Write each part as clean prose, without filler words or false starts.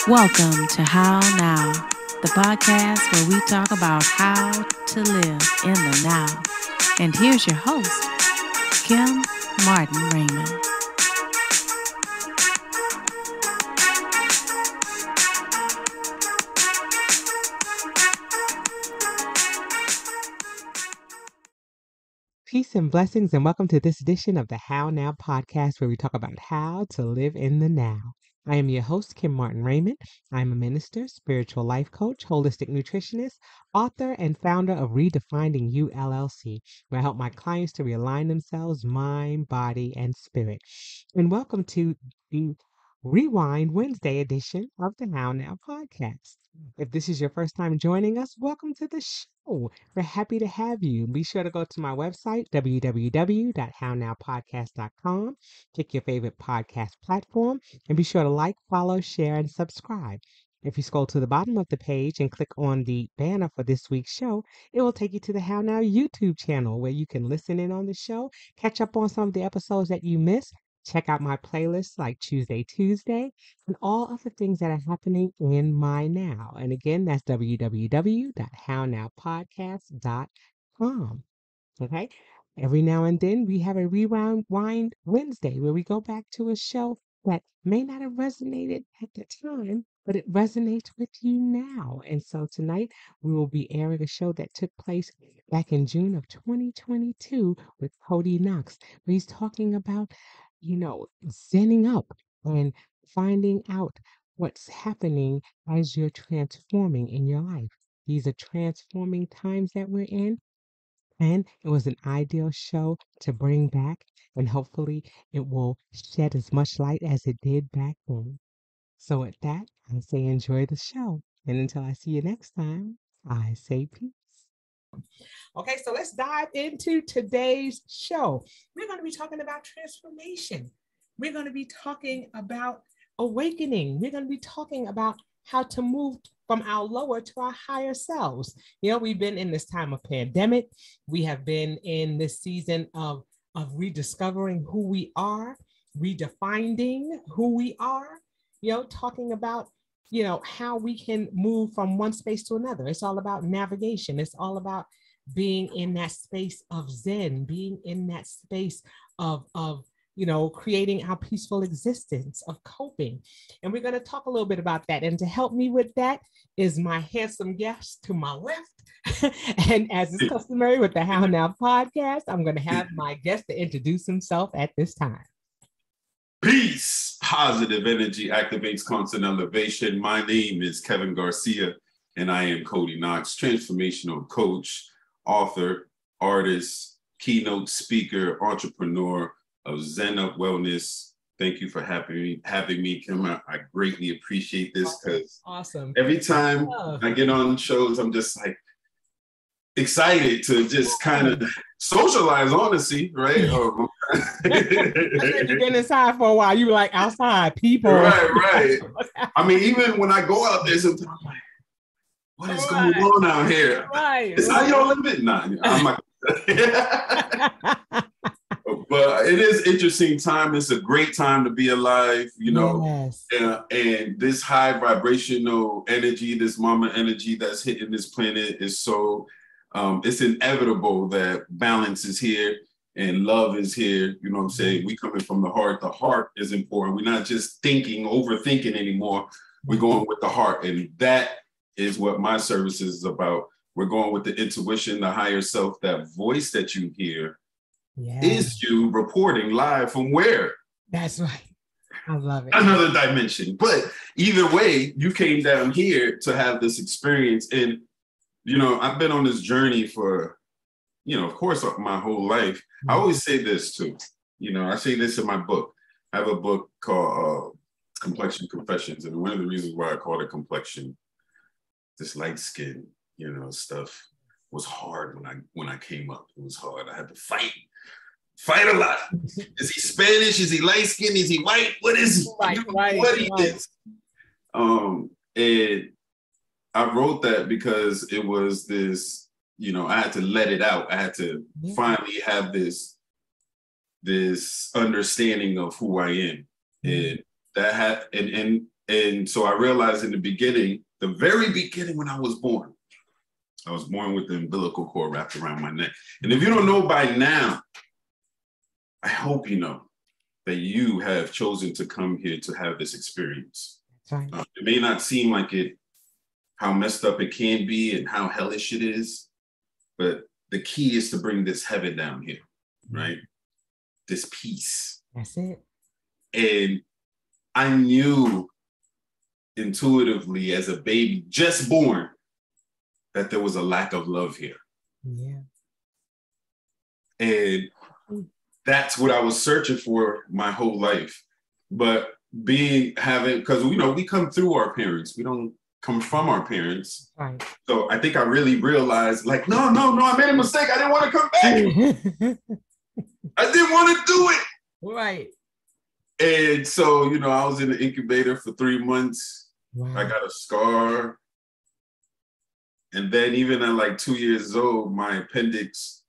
Welcome to How Now, the podcast where we talk about how to live in the now. And here's your host, Kim Martin Raymond. Peace and blessings, and welcome to this edition of the How Now podcast, where we talk about how to live in the now. I am your host, Kim Martin Raymond. I'm a minister, spiritual life coach, holistic nutritionist, author, and founder of Redefining You LLC, where I help my clients to realign themselves, mind, body, and spirit. And welcome to the Rewind Wednesday edition of the How Now podcast. If this is your first time joining us, welcome to the show. We're happy to have you. Be sure to go to my website, www.hownowpodcast.com. Pick your favorite podcast platform and be sure to like, follow, share, and subscribe. If you scroll to the bottom of the page and click on the banner for this week's show, it will take you to the How Now YouTube channel where you can listen in on the show, catch up on some of the episodes that you missed, check out my playlists like Tuesday, and all of the things that are happening in my now. And again, that's www.hownowpodcast.com. Okay. Every now and then we have a Rewind Wednesday where we go back to a show that may not have resonated at the time, but it resonates with you now. And so tonight we will be airing a show that took place back in June of 2022 with Kode Knox, where he's talking about, zenning up and finding out what's happening as you're transforming in your life. These are transforming times that we're in. And it was an ideal show to bring back, and hopefully it will shed as much light as it did back then. So, with that, I say enjoy the show. And until I see you next time, I say peace. Okay, so let's dive into today's show. We're going to be talking about transformation. We're going to be talking about awakening. We're going to be talking about how to move from our lower to our higher selves. We've been in this time of pandemic. We have been in this season of rediscovering who we are, redefining who we are, talking about, how we can move from one space to another. It's all about navigation. It's all about being in that space of Zen, being in that space of creating our peaceful existence, of coping. And we're going to talk a little bit about that. And to help me with that is my handsome guest to my left. And as is customary with the How Now podcast, I'm going to have my guest to introduce himself at this time. Peace. Positive energy activates constant elevation. My name is Kevin Garcia, and I am Kode Knox, transformational coach, author, artist, keynote speaker, entrepreneur of Zen Up Wellness. Thank you for having me, Kim. I greatly appreciate this because every time I get on shows, I'm just like excited to just kind of socialize, honestly, right? You've been inside for a while. You were like outside, people. Right. I mean, even when I go out there, sometimes I'm like, what is going on out here? It's how y'all live it. Nah, I'm like, but it is interesting time. It's a great time to be alive, Yes. And this high vibrational energy, this mama energy that's hitting this planet is so, it's inevitable that balance is here and love is here. You know what I'm saying? We coming from the heart. The heart is important. We're not just overthinking anymore. We're going with the heart. And that is what my service is about. We're going with the intuition, the higher self, that voice that you hear. Yes. Is you reporting live from where? That's right. I love it. Another dimension. But either way, you came down here to have this experience. And, I've been on this journey for, of course, my whole life. Mm-hmm. I always say this too. I say this in my book. I have a book called Complexion Confessions. And one of the reasons why I call it complexion, this light skin, stuff was hard when I came up. It was hard. I had to fight a lot. Is he Spanish? Is he light skinned? Is he white? What is he? What is? And I wrote that because it was this, I had to let it out. I had to finally have this understanding of who I am. And that had, and And so I realized in the beginning, the very beginning when I was born with the umbilical cord wrapped around my neck. And if you don't know by now, I hope you know that you have chosen to come here to have this experience. Right. It may not seem like it, how messed up it can be and how hellish it is, but the key is to bring this heaven down here, right? This peace. That's it. And I knew intuitively as a baby just born that there was a lack of love here. Yeah. And that's what I was searching for my whole life. But because we come through our parents, we don't come from our parents. Right. So I think I really realized, like, no, I made a mistake. I didn't want to come back. I didn't want to do it. Right. And so, I was in the incubator for 3 months. Wow. I got a scar. And then even at like 2 years old, my appendix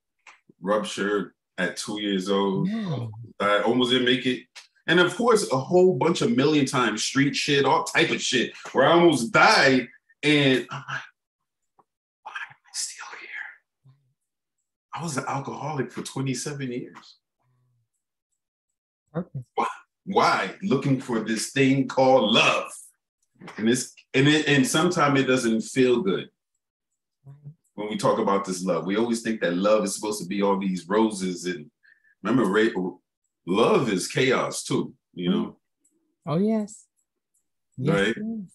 ruptured at 2 years old. Wow. I almost didn't make it. And of course, a whole bunch of million times street shit, all type of shit, where I almost died. And I'm like, why am I still here? I was an alcoholic for 27 years. Okay. Why? Looking for this thing called love. And sometimes it doesn't feel good. When we talk about this love, we always think that love is supposed to be all these roses. And remember, love is chaos too, Oh, yes. Right? Yes.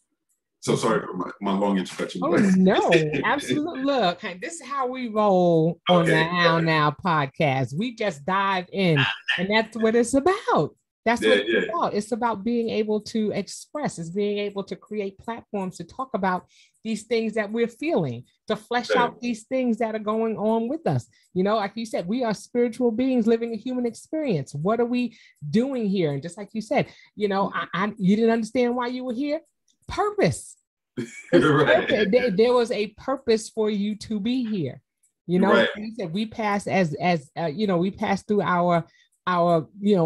So sorry for my long introduction. Oh, no, absolutely. Look, this is how we roll on the How Now podcast. We just dive in, and that's what it's about. That's what it's about. It's about being able to express. It's being able to create platforms to talk about these things that we're feeling, to flesh out these things that are going on with us. Like you said, we are spiritual beings living a human experience. What are we doing here? And just like you said, you didn't understand why you were here. Purpose. Right. There was a purpose for you to be here. Right. You said we pass we pass through our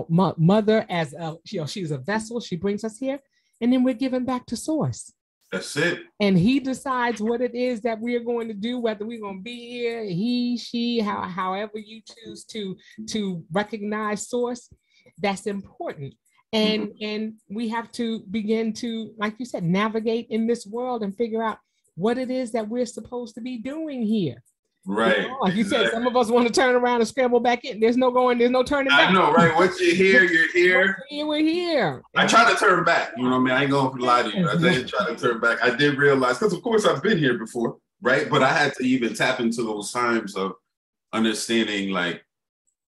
mother as she's a vessel. She brings us here, and then we're given back to source. That's it. And he decides what it is that we're going to do, whether we're going to be here, he, she, however you choose to recognize source. That's important. And we have to begin to, like you said, navigate in this world and figure out what it is that we're supposed to be doing here. Right. Like you said, some of us want to turn around and scramble back in. There's no turning back. I know, right? Once you're here, you're here. We're here. I try to turn back. I ain't going to lie to you. I did try to turn back. I did realize, because of course I've been here before, right? But I had to even tap into those times of understanding, like,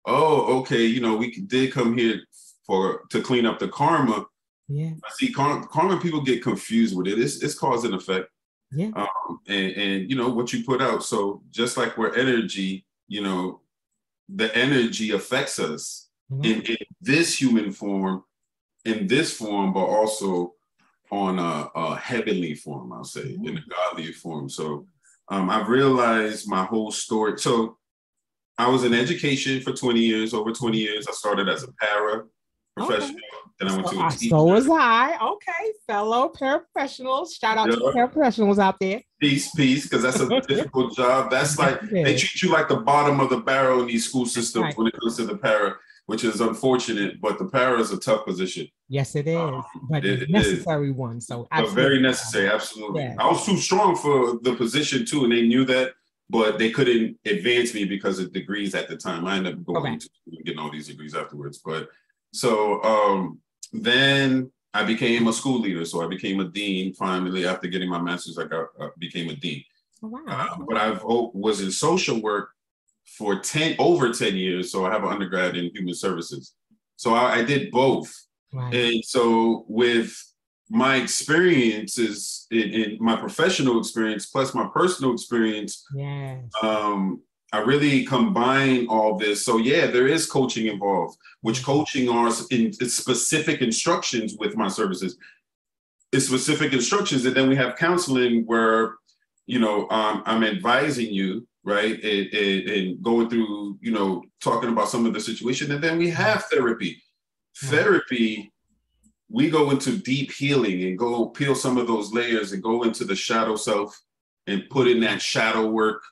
oh, okay, we did come here to clean up the karma. Yeah. See, karma people get confused with it. It's cause and effect. Yeah. And what you put out. So just like we're energy, the energy affects us in this human form, but also on a heavenly form, I'll say, in a godly form. So I've realized my whole story. So I was in education for over 20 years. I started as a para professional. Then I went to a teacher. So was I. Okay, fellow paraprofessionals. Shout out to the paraprofessionals out there. Peace, because that's a difficult job. That's like, they treat you like the bottom of the barrel in these school systems when it comes to the para, which is unfortunate, but the para is a tough position. Yes, it is, but it's a necessary one. So very necessary, absolutely. Yes. I was too strong for the position too, and they knew that, but they couldn't advance me because of degrees at the time. I ended up going to getting all these degrees afterwards. But so then I became a school leader. So I became a dean finally. After getting my master's, I became a dean. Oh, wow. But I was in social work for over 10 years. So I have an undergrad in human services. So I did both. Right. And so with my experiences in my professional experience, plus my personal experience, I really combine all this. So yeah, there is coaching involved, which coaching are in specific instructions with my services. It's specific instructions. And then we have counseling where, I'm advising you, right? And going through, talking about some of the situation. And then we have therapy. Therapy, we go into deep healing and go peel some of those layers and go into the shadow self and put in that shadow work.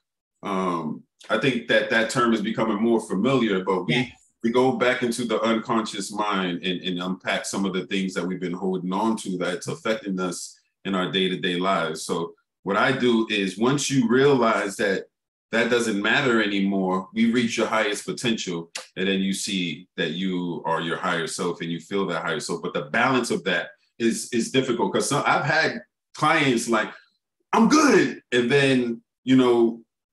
I think that term is becoming more familiar, but we go back into the unconscious mind and unpack some of the things that we've been holding on to that's affecting us in our day-to-day lives. So what I do is, once you realize that doesn't matter anymore, we reach your highest potential, and then you see that you are your higher self and you feel that higher self. But the balance of that is difficult, because I've had clients like, I'm good, and then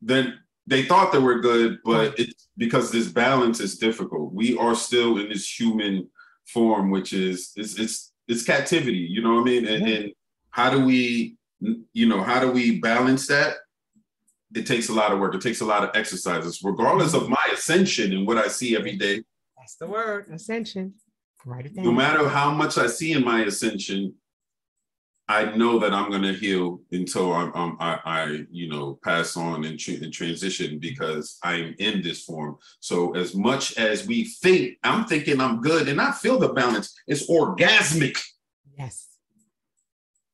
then they thought they were good, but it's because this balance is difficult. We are still in this human form, which is it's captivity. You know what I mean? And how do we balance that? It takes a lot of work. It takes a lot of exercises, regardless of my ascension and what I see every day. That's the word, ascension. Write it down. No matter how much I see in my ascension, I know that I'm going to heal until I pass on and transition, because I'm in this form. So as much as we think, I'm thinking I'm good, and I feel the balance. It's orgasmic. Yes.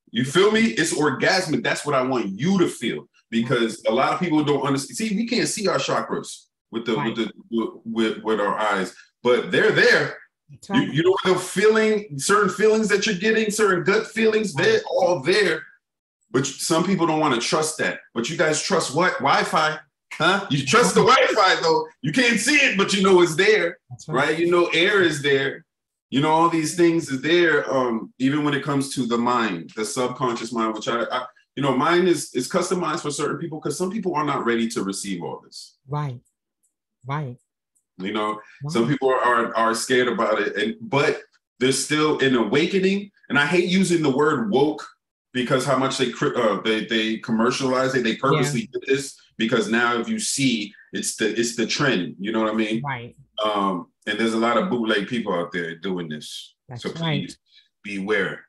You feel me? It's orgasmic. That's what I want you to feel. Because a lot of people don't understand. See, we can't see our chakras with our eyes, but they're there. Right. You know, the feeling, certain feelings that you're getting, certain gut feelings, they're all there. But some people don't want to trust that. But you guys trust what? Wi-Fi, huh? You trust the Wi-Fi though. You can't see it, but you know it's there, right? You know, air is there. You know, all these things is there. Even when it comes to the mind, the subconscious mind, which mine is customized for certain people, because some people are not ready to receive all this. Right. Some people are scared about it, but there's still an awakening. And I hate using the word woke, because how much they commercialize it. They purposely did this, because now if you see, it's the trend. You know what I mean? Right. And there's a lot of bootleg people out there doing this. That's so please beware.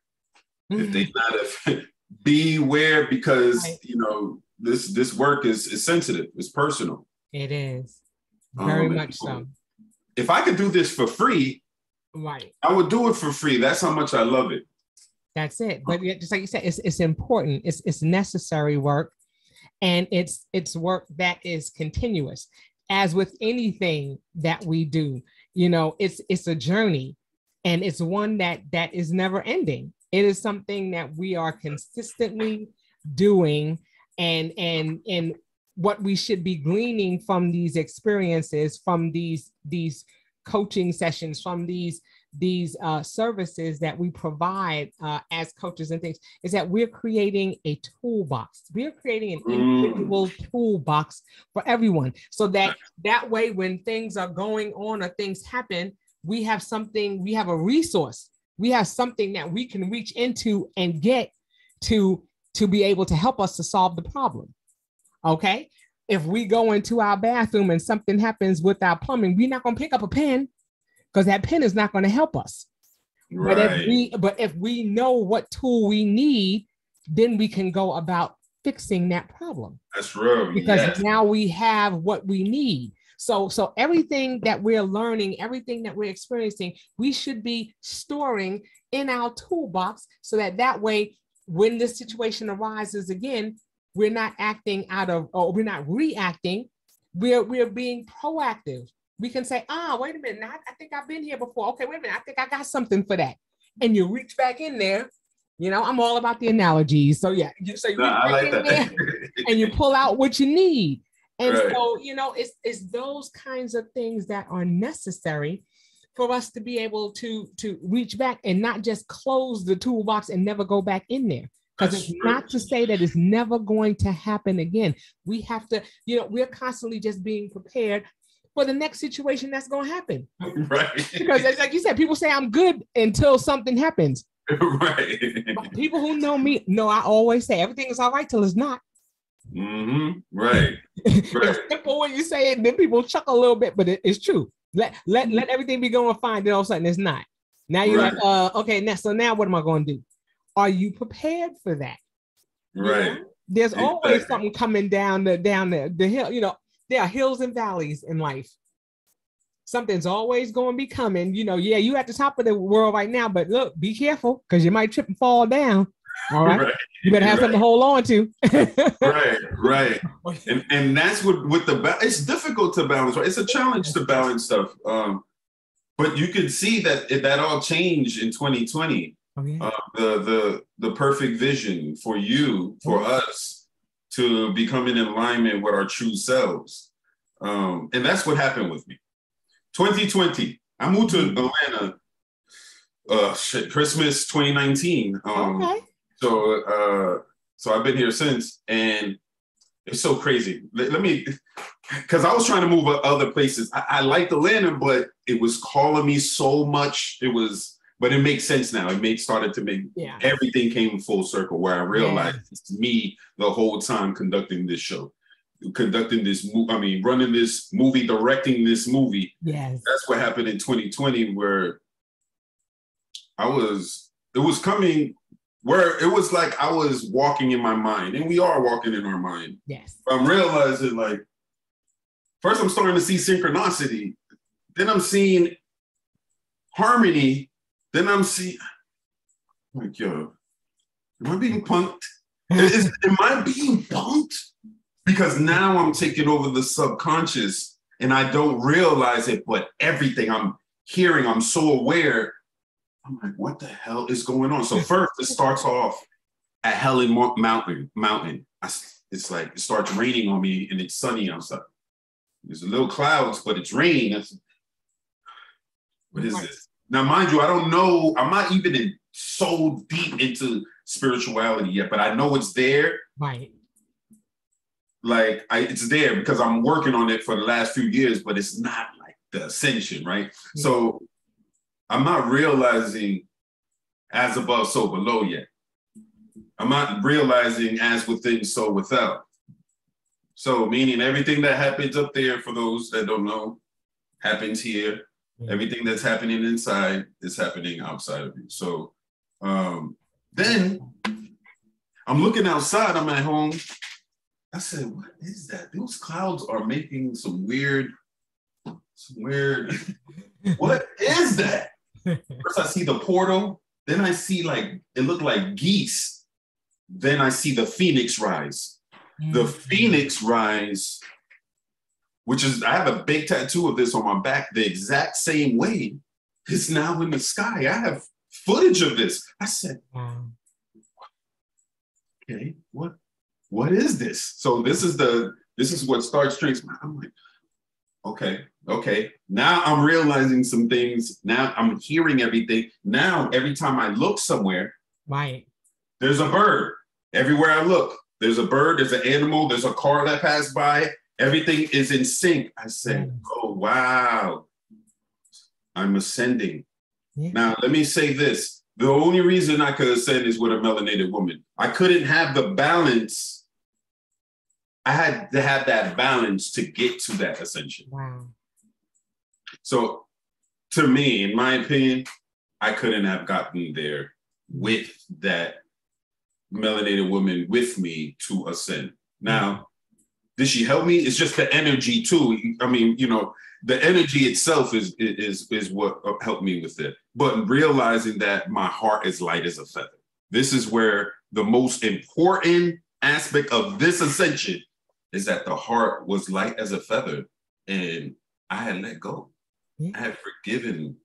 If they not beware, because this work is sensitive. It's personal. It is very much so. If I could do this for free, I would do it for free. That's how much I love it. That's it. But just like you said, it's important. It's necessary work, and it's work that is continuous. As with anything that we do, it's a journey, and it's one that is never ending. It is something that we are consistently doing, and what we should be gleaning from these experiences, from these coaching sessions, from these services that we provide as coaches and things, is that we're creating a toolbox. We're creating an individual toolbox for everyone, so that way, when things are going on or things happen, we have something, we have a resource. We have something that we can reach into and get to be able to help us to solve the problem. Okay. If we go into our bathroom and something happens with our plumbing, we're not going to pick up a pen, because that pen is not going to help us. Right. But if we know what tool we need, then we can go about fixing that problem. That's real. Because now we have what we need. So everything that we're learning, everything that we're experiencing, we should be storing in our toolbox, so that way, when this situation arises again, we're not acting we're not reacting. We're being proactive. We can say, wait a minute, I think I've been here before. Okay, wait a minute, I think I got something for that. And you reach back in there. I'm all about the analogies. So you reach back in there and you pull out what you need. And so, it's those kinds of things that are necessary for us to be able to reach back and not just close the toolbox and never go back in there. Because it's not to say that it's never going to happen again. We have to, we're constantly just being prepared for the next situation that's going to happen. Right. Because like you said, people say I'm good until something happens. Right. But people who know me know I always say everything is all right till it's not. Mm-hmm. Right. It's simple when you say it, then people chuckle a little bit, but it's true. Let everything be going fine, then all of a sudden it's not. Now you're like, okay, now what am I going to do? Are you prepared for that? Right. There's always something coming down the hill. There are hills and valleys in life. Something's always going to be coming. Yeah, you at the top of the world right now, but look, be careful because you might trip and fall down. All right. Right. You better have something to hold on to. Right. And that's what with it's difficult to balance, right? It's a challenge to balance stuff. But you could see that all changed in 2020. Oh, yeah. The perfect vision for you, for us to become in alignment with our true selves. And that's what happened with me. 2020, I moved to Atlanta, Christmas 2019. Okay. So I've been here since, and it's so crazy. Let me, because I was trying to move other places. I liked Atlanta, but it was calling me so much. But it makes sense now. Started to make everything came full circle where I realized it's me the whole time conducting this show. Conducting this running this movie, directing this movie. Yes. That's what happened in 2020 where it was coming where it was like I was walking in my mind, and we are walking in our mind. Yes. But I'm realizing like, first I'm starting to see synchronicity, then I'm seeing harmony, then I'm seeing, like, yo, am I being punked? Am I being punked? Because now I'm taking over the subconscious and I don't realize it, but everything I'm hearing, I'm so aware. I'm like, what the hell is going on? So first it starts off at Helen Mountain. It's like, it starts raining on me and it's sunny outside. There's a little clouds, but it's raining. What is this? Now, mind you, I don't know. I'm not even so deep into spirituality yet, but I know it's there. Right. Like it's there because I'm working on it for the last few years, but it's not like the ascension, right? Mm-hmm. So I'm not realizing as above, so below yet. I'm not realizing as within, so without. So meaning everything that happens up there, for those that don't know, happens here. Mm-hmm. Everything that's happening inside is happening outside of you. So then I'm looking outside, I'm at home. I said, what is that? Those clouds are making some weird, what is that? First I see the portal, then I see like, it looked like geese. Then I see the phoenix rise. Mm-hmm. The phoenix rise, which is, I have a big tattoo of this on my back, the exact same way. It's now in the sky. I have footage of this. I said, okay, what is this? So this is what starts tracing. I'm like, okay. Now I'm realizing some things. Now I'm hearing everything. Now every time I look somewhere, right, there's a bird. Everywhere I look, there's a bird, there's an animal, there's a car that passed by. Everything is in sync. I said, oh, wow, I'm ascending. Yeah. Now, let me say this. The only reason I could ascend is with a melanated woman. I couldn't have the balance. I had to have that balance to get to that ascension. Wow. So to me, in my opinion, I couldn't have gotten there with that melanated woman with me to ascend. Now, did she help me? It's just the energy too. I mean, the energy itself is what helped me with it. But realizing that my heart is light as a feather. This is where the most important aspect of this ascension is that the heart was light as a feather and I had let go. Yeah. I had forgiven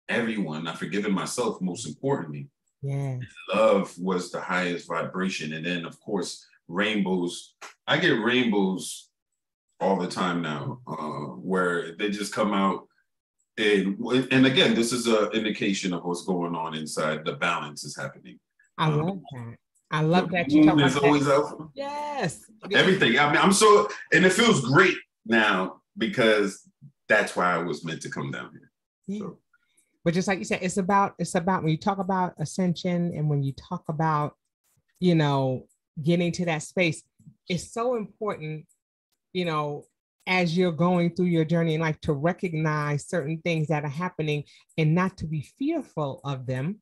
everyone. I've forgiven myself, most importantly. Yeah. Love was the highest vibration. And then, of course, rainbows. I get rainbows all the time now, where they just come out. And again, this is an indication of what's going on inside. The balance is happening. I love that. I love that you talk about that. Always out. Yes. Everything. I mean, I'm so, and it feels great now because that's why I was meant to come down here. Yeah. So. But just like you said, it's about when you talk about ascension and when you talk about, getting to that space, it's so important, as you're going through your journey in life to recognize certain things that are happening and not to be fearful of them,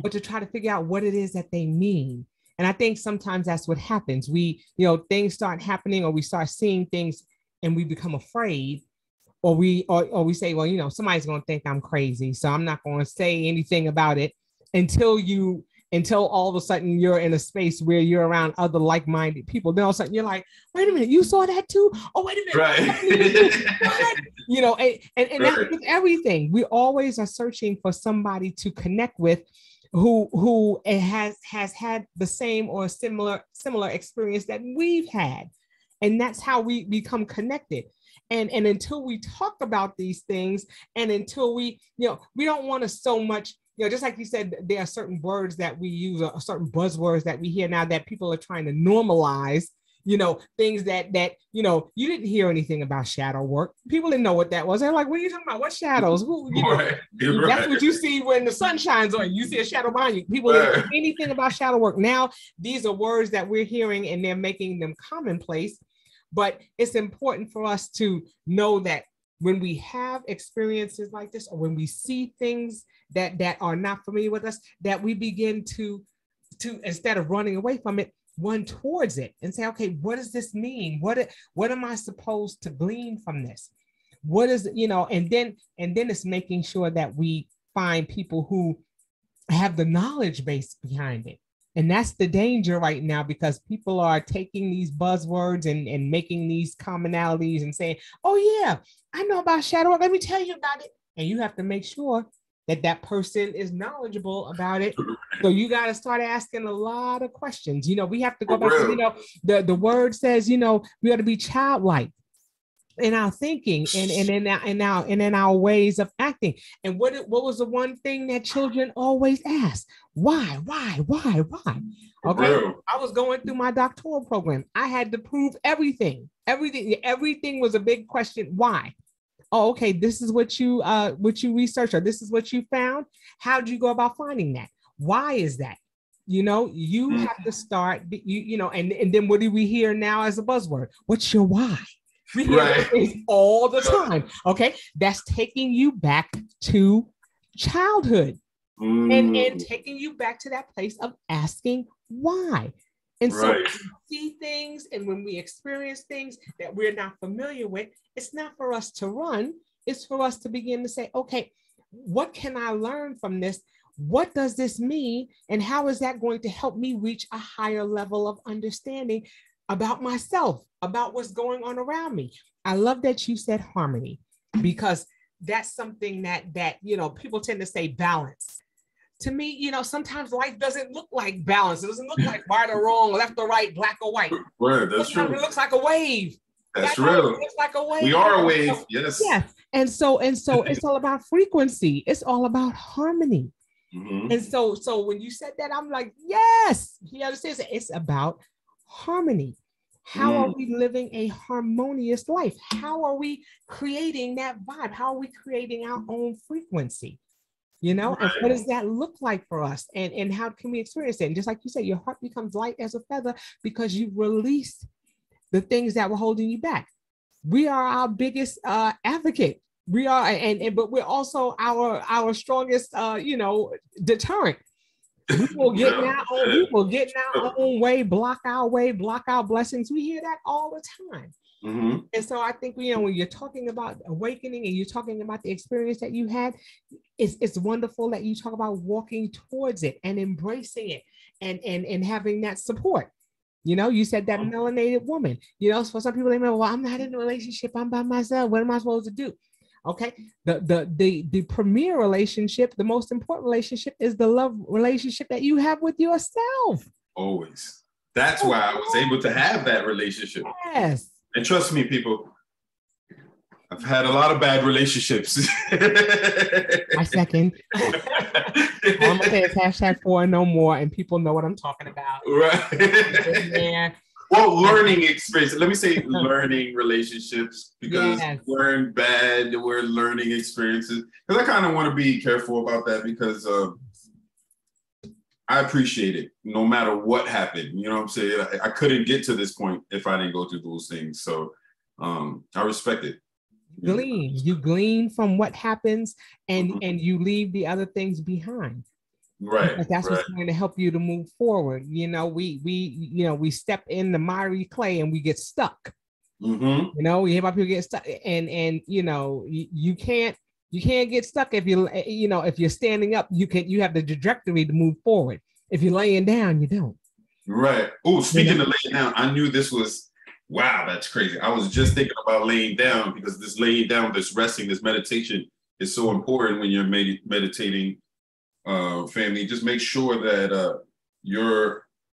but to try to figure out what it is that they mean. And I think sometimes that's what happens. We, things start happening or we start seeing things and we become afraid, or we say, well, somebody's going to think I'm crazy, so I'm not going to say anything about it until all of a sudden you're in a space where you're around other like-minded people. Then all of a sudden you're like, wait a minute, you saw that too? Oh, wait a minute. Right. What? And that's with everything. We always are searching for somebody to connect with who has had the same or similar experience that we've had. And that's how we become connected. And until we talk about these things, and until we don't want to so much, just like you said, there are certain words that we use, or certain buzzwords that we hear now that people are trying to normalize, things that you didn't hear anything about shadow work. People didn't know what that was. They're like, what are you talking about? What shadows? That's what you see when the sun shines on you. You see a shadow behind you. People didn't know anything about shadow work. Now, these are words that we're hearing and they're making them commonplace. But it's important for us to know that when we have experiences like this, or when we see things that are not familiar with us, that we begin to instead of running away from it, run towards it and say, okay, what does this mean? What am I supposed to glean from this? What is, and then it's making sure that we find people who have the knowledge base behind it. And that's the danger right now, because people are taking these buzzwords and making these commonalities and saying, oh yeah, I know about shadow work. Let me tell you about it. And you have to make sure that person is knowledgeable about it. So you got to start asking a lot of questions. We have to go back to, the word says, we ought to be childlike in our thinking and in our ways of acting. And what was the one thing that children always ask? Why? Okay. I was going through my doctoral program. I had to prove everything. Everything was a big question. Why? Oh, okay. This is what you researched, or this is what you found. How did you go about finding that? Why is that? You have to start, and then what do we hear now as a buzzword? What's your why? We hear things all the time. Okay. That's taking you back to childhood and taking you back to that place of asking why. And so when we see things and when we experience things that we're not familiar with, it's not for us to run. It's for us to begin to say, okay, what can I learn from this? What does this mean? And how is that going to help me reach a higher level of understanding about myself, about what's going on around me? I love that you said harmony, because that's something that people tend to say balance. To me, sometimes life doesn't look like balance. It doesn't look like right or wrong, left or right, black or white. Right, that's true. It looks like a wave. That's real. It looks like a wave. We are a wave. Yes. Yes. And so it's all about frequency. It's all about harmony. Mm-hmm. And so when you said that, I'm like, yes, he understands it. It's about harmony. How are we living a harmonious life? How are we creating that vibe? How are we creating our own frequency? And what does that look like for us? And how can we experience it? And just like you said, your heart becomes light as a feather because you've released the things that were holding you back. We are our biggest advocate. We are, but we're also our strongest, deterrent. We will get our own way, block our blessings. We hear that all the time. Mm-hmm. And so I think, when you're talking about awakening and you're talking about the experience that you had, it's wonderful that you talk about walking towards it and embracing it and having that support. You said that melanated woman, for some people, they may, well, I'm not in a relationship. I'm by myself. What am I supposed to do? Okay. The premier relationship, the most important relationship is the love relationship that you have with yourself. Always. That's why I was able to have that relationship. Yes. And trust me, people, I've had a lot of bad relationships. I second. All I'm gonna say is #4 no more, and people know what I'm talking about. Right. Well, learning experience. Let me say learning relationships, because we're learning experiences. Because I kind of want to be careful about that, because I appreciate it no matter what happened. You know what I'm saying? I couldn't get to this point if I didn't go through those things. So I respect it. You glean from what happens, and you leave the other things behind. Right. Because that's what's going to help you to move forward. We step in the miry clay and we get stuck. Mm-hmm. You know, you hear about people get stuck, and you know, you can't get stuck if if you're standing up. You have the trajectory to move forward. If you're laying down, you don't. Right. Oh, speaking of laying down, I knew this was, wow, that's crazy. I was just thinking about laying down, because this laying down, this resting, this meditation is so important when you're meditating. Family, just make sure that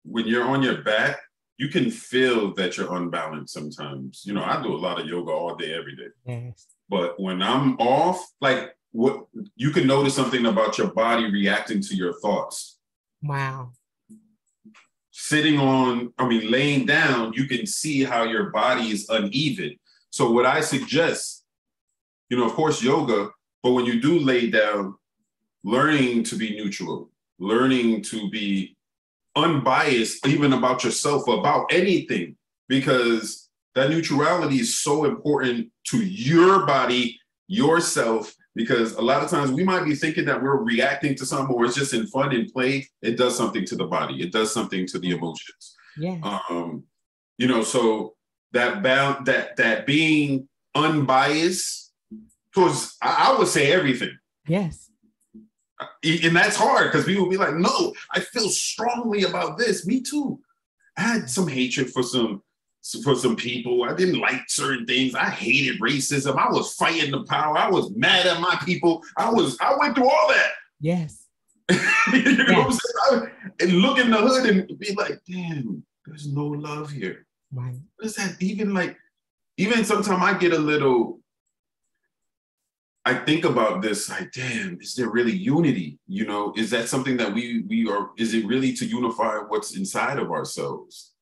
when you're on your back, you can feel that you're unbalanced sometimes. You know, I do a lot of yoga all day, every day. Yes. But when I'm off, like, what you can notice something about your body reacting to your thoughts. Wow. Laying down, you can see how your body is uneven. So what I suggest, of course, yoga, but when you do lay down, learning to be neutral, learning to be unbiased, even about yourself, about anything, because that neutrality is so important to your body, yourself, because a lot of times we might be thinking that we're reacting to something, or it's just in fun and play. It does something to the body. It does something to the emotions. Yeah. So that being unbiased towards, I would say, everything. Yes. And that's hard, because people will be like, no, I feel strongly about this. Me too. I had some hatred for some people. I didn't like certain things. I hated racism. I was fighting the power. I was mad at my people. I went through all that. Yes. You know what I'm saying? And look in the hood and be like, damn, there's no love here. Right. What is that? Even sometimes I get a little, I think about this, like, damn, is there really unity? Is that something that we are, is it really to unify what's inside of ourselves?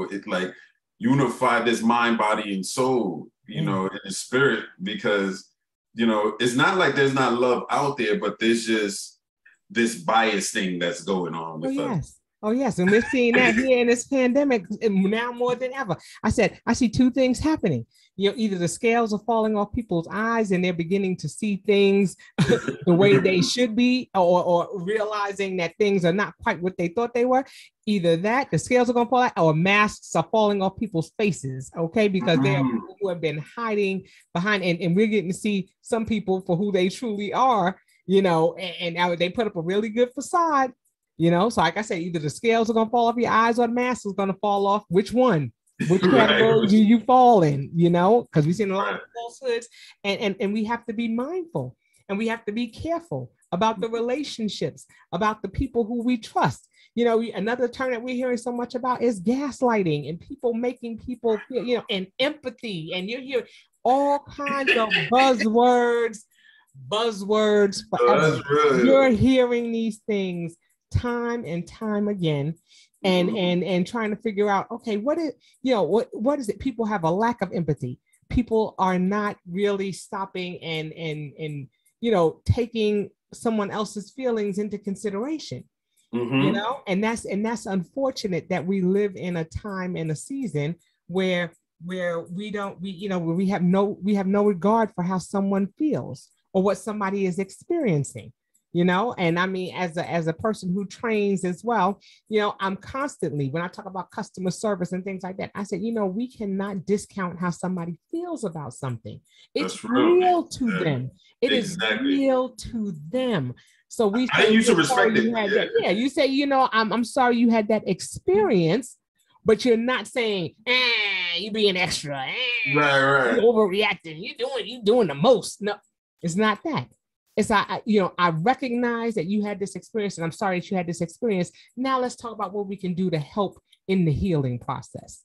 It like unify this mind, body, and soul, and the spirit, because, it's not like there's not love out there, but there's just this bias thing that's going on with us. Oh, yes. And we're seeing that here in this pandemic now more than ever. I see two things happening. Either the scales are falling off people's eyes and they're beginning to see things the way they should be, or realizing that things are not quite what they thought they were. Either that, the scales are going to fall out, or masks are falling off people's faces, okay? Because there are people who have been hiding behind, and we're getting to see some people for who they truly are, and now they put up a really good facade. So like I said, either the scales are going to fall off your eyes or the mask is going to fall off. Which one? Which category do you fall in? Because we've seen a lot of falsehoods, and we have to be mindful, and we have to be careful about the relationships, about the people who we trust. Another term that we're hearing so much about is gaslighting, and people making people feel, and empathy. And you're hearing all kinds of buzzwords. You're hearing these things time and time again, and trying to figure out, okay, what is it? People have a lack of empathy. People are not really stopping and taking someone else's feelings into consideration. And that's unfortunate that we live in a time and a season where we have no regard for how someone feels or what somebody is experiencing. And I mean, as a person who trains as well, I'm constantly, when I talk about customer service and things like that, I said, we cannot discount how somebody feels about something. It's real to them. It is real to them. So we say, you should respect it. Yeah, you say, I'm sorry you had that experience, but you're not saying, you being extra, right. You're overreacting, you're doing the most. No, it's not that. It's I recognize that you had this experience, and I'm sorry that you had this experience. Now let's talk about what we can do to help in the healing process.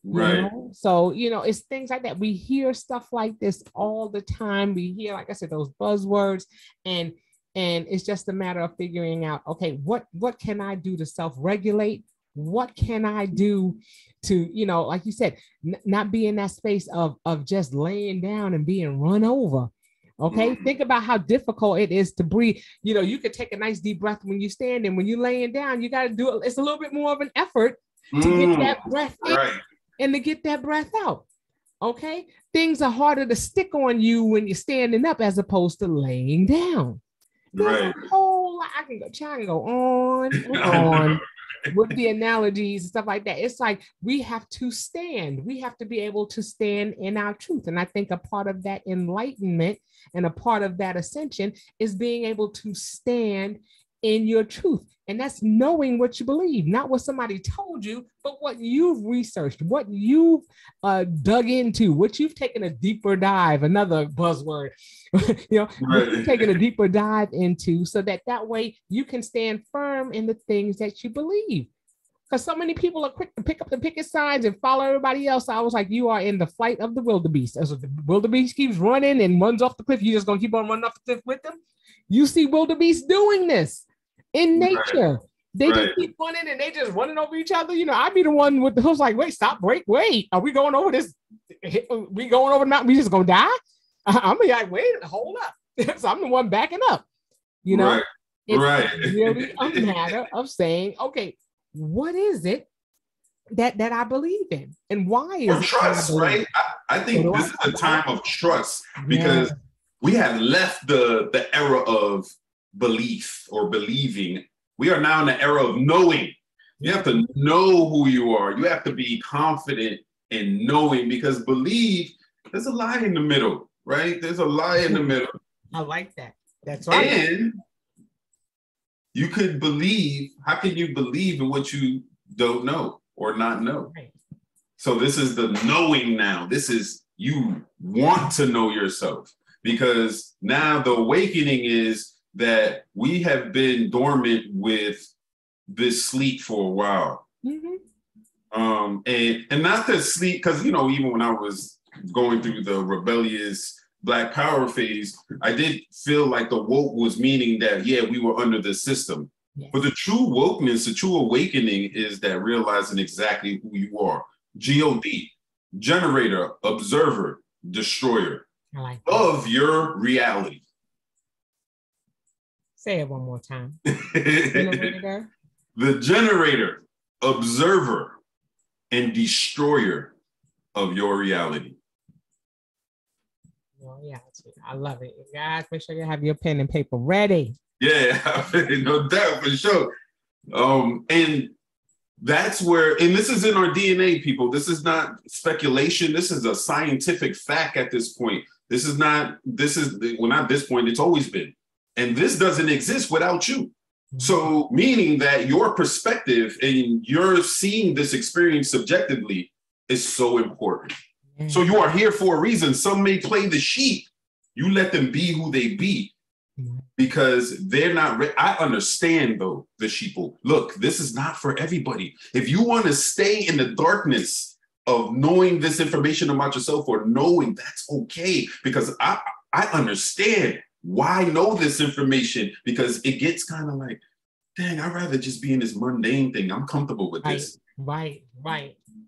Right. So, it's things like that. We hear stuff like this all the time. We hear, like I said, those buzzwords, and it's just a matter of figuring out, okay, what can I do to self-regulate? What can I do to, like you said, not be in that space of just laying down and being run over. Okay. Think about how difficult it is to breathe. You could take a nice deep breath when you stand, and when you're laying down, you got to do it. It's a little bit more of an effort to get that breath in and to get that breath out. Okay. Things are harder to stick on you when you're standing up as opposed to laying down. There's a whole lot. I can go on and on with the analogies and stuff like that. It's like we have to stand. We have to be able to stand in our truth. And I think a part of that enlightenment and a part of that ascension is being able to stand in your truth. And that's knowing what you believe, not what somebody told you, but what you've researched, what you've dug into, what you've taken a deeper dive, another buzzword, what you've taken a deeper dive into, so that way you can stand firm in the things that you believe. Because so many people are quick to pick up the picket signs and follow everybody else. I was like, you are in the flight of the wildebeest. As the wildebeest keeps running and runs off the cliff, you just gonna keep on running off the cliff with them. You see wildebeest doing this in nature. They just keep running and they just running over each other. I'd be the one with the who's like, wait, stop, break, wait. Are we going over this? We going over the mountain? We just gonna die? I'm gonna be like, wait, hold up. So I'm the one backing up. It's really a matter of saying, okay, what is it that I believe in? And why is it trust, right? I think this is a time of trust, because we have left the era of belief or believing. We are now in the era of knowing. You have to know who you are. You have to be confident in knowing, because believe, there's a lie in the middle, right? There's a lie in the middle. I like that. That's right. And you could believe. How can you believe in what you don't know or not know? Right. So this is the knowing now. This is, you want to know yourself, because now the awakening is that we have been dormant with this sleep for a while. And not the sleep, because, even when I was going through the rebellious Black Power phase, I did feel like the woke was meaning that, we were under the system. Yes. But the true wokeness, the true awakening is that realizing exactly who you are. G-O-D, generator, observer, destroyer of your reality. Say it one more time. Generator. The generator, observer, and destroyer of your reality. I love it. Guys, make sure you have your pen and paper ready. Yeah, no doubt, for sure. And that's where, and this is in our DNA, people. This is not speculation. This is a scientific fact at this point. Well, not this point, it's always been. And this doesn't exist without you. So meaning that your perspective and you're seeing this experience subjectively is so important. So you are here for a reason. Some may play the sheep. You let them be who they be, because they're not. I understand, though, the sheeple. Look, this is not for everybody. If you want to stay in the darkness of knowing this information about yourself, or knowing, that's okay, because I understand why know this information, because it gets kind of like, dang, I'd rather just be in this mundane thing. I'm comfortable with this. Right.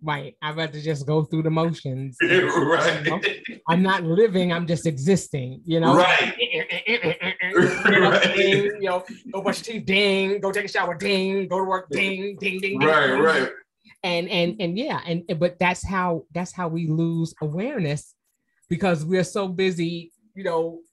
I'd rather just go through the motions. Right. I'm not living, I'm just existing, Right. Go brush your teeth, ding, go take a shower, ding, go to work, ding, ding, ding, ding. Right. But that's how we lose awareness, because we're so busy,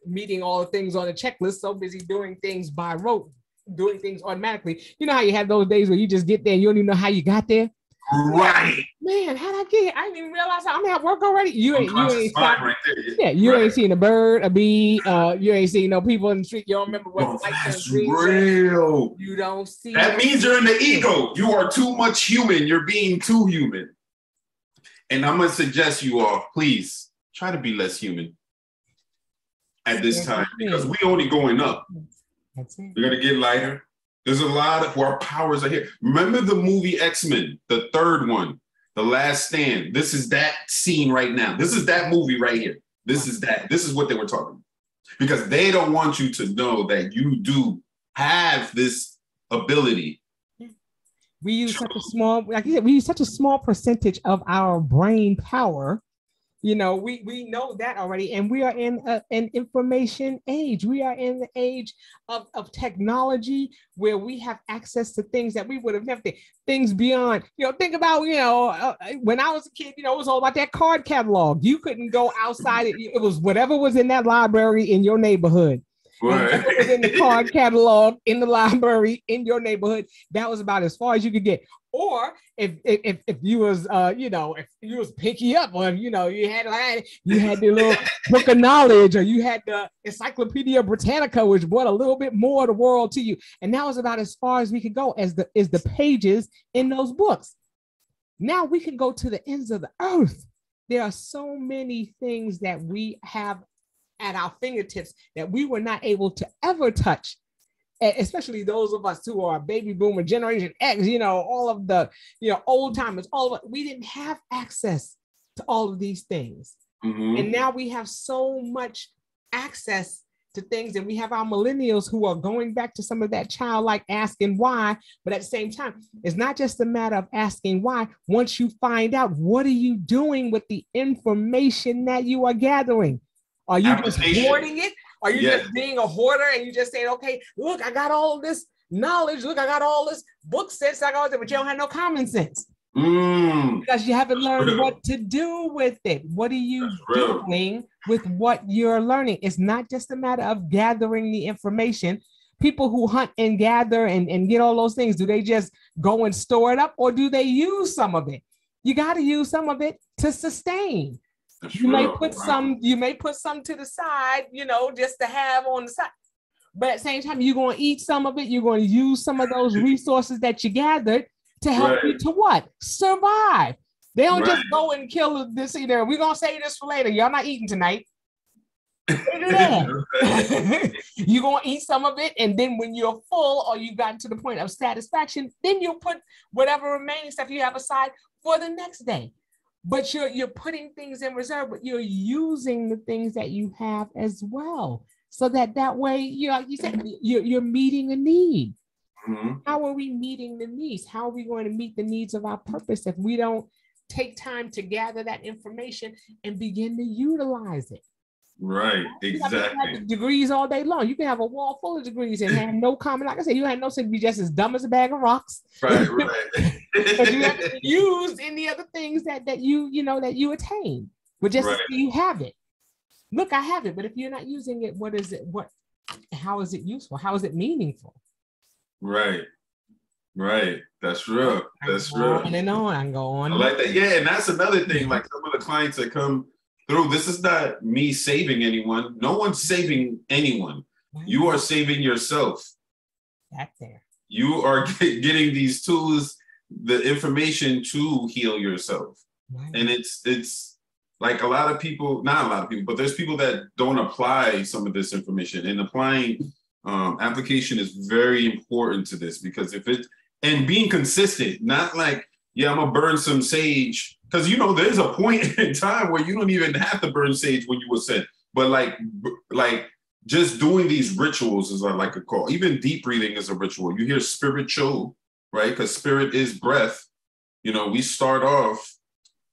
meeting all the things on the checklist, so busy doing things by rote, doing things automatically. You know how you have those days where you just get there, you don't even know how you got there. Right. Man, how'd I get here? I didn't even realize I'm at work already. You ain't right there. You ain't seen a bird, a bee, you ain't seen no people in the street. You don't remember what that's real. You don't see that means you're in the ego. You are too much human. You're being too human. And I'm gonna suggest you all, please try to be less human at this time, because we only going up. That's it. We're gonna get lighter. There's a lot of our powers are here. Remember the movie X-Men, the third one, The Last Stand. This is that scene right now. This is that movie right here. This is that. This is what they were talking about. Because they don't want you to know that you do have this ability. We use such a small, like you said, we use such a small percentage of our brain power. We know that already, and we are in an information age. We are in the age of technology, where we have access to things that we would have never, things beyond, think about, when I was a kid, it was all about that card catalog. You couldn't go outside. It was whatever was in that library in your neighborhood. And Right. whatever was in the card catalog in the library in your neighborhood, that was about as far as you could get. Or if you was if you was picky up, or you had the little book of knowledge, or you had the Encyclopedia Britannica, which brought a little bit more of the world to you. And that was about as far as we could go as the pages in those books. Now we can go to the ends of the earth. There are so many things that we have at our fingertips that we were not able to ever touch, especially those of us who are baby boomer generation X, all of the, old timers, we didn't have access to all of these things. Mm-hmm. And now we have so much access to things, and we have our millennials who are going back to some of that childlike asking why, but at the same time, it's not just a matter of asking why. Once you find out, what are you doing with the information that you are gathering? Are you just hoarding it? Are you just being a hoarder and you just saying, okay, look, I got all this knowledge. Look, I got all this book sense. I got all, but you don't have no common sense. Because you haven't learned what to do with it. What are you doing with what you're learning? It's not just a matter of gathering the information. People who hunt and gather and get all those things, do they just go and store it up, or do they use some of it? You got to use some of it to sustain. You may put some to the side, just to have on the side. But at the same time, you're going to eat some of it. You're going to use some of those resources that you gathered to help you to what? Survive. They don't just go and kill this either. We're going to save this for later. Y'all not eating tonight. You're going to eat some of it. And then when you're full, or you've gotten to the point of satisfaction, then you'll put whatever remaining stuff you have aside for the next day. But you're putting things in reserve, but you're using the things that you have as well. So that way, you said, you're meeting a need. Mm-hmm. How are we meeting the needs? How are we going to meet the needs of our purpose if we don't take time to gather that information and begin to utilize it? Right, exactly. You have degrees all day long. You can have a wall full of degrees and have no common. Like I said, you have no sense to be just as dumb as a bag of rocks. Right. But you have to be used in the other things that you attain. But just you have it. Look, I have it. But if you're not using it, what is it? How is it useful? How is it meaningful? Right. That's real. That's real. On and on. I can go on. I like that. Yeah, and that's another thing. Like some of the clients that come through, this is not me saving anyone. No one's saving anyone. Right. You are saving yourself. Back there. You are getting these tools, the information to heal yourself. Right. And it's like not a lot of people, but there's people that don't apply some of this information. And applying application is very important to this, because and being consistent, not like, I'm gonna burn some sage, because there's a point in time where you don't even have to burn sage when you were sent. But like just doing these rituals, as I like to call, even deep breathing is a ritual. You hear spiritual, right? Because spirit is breath. We start off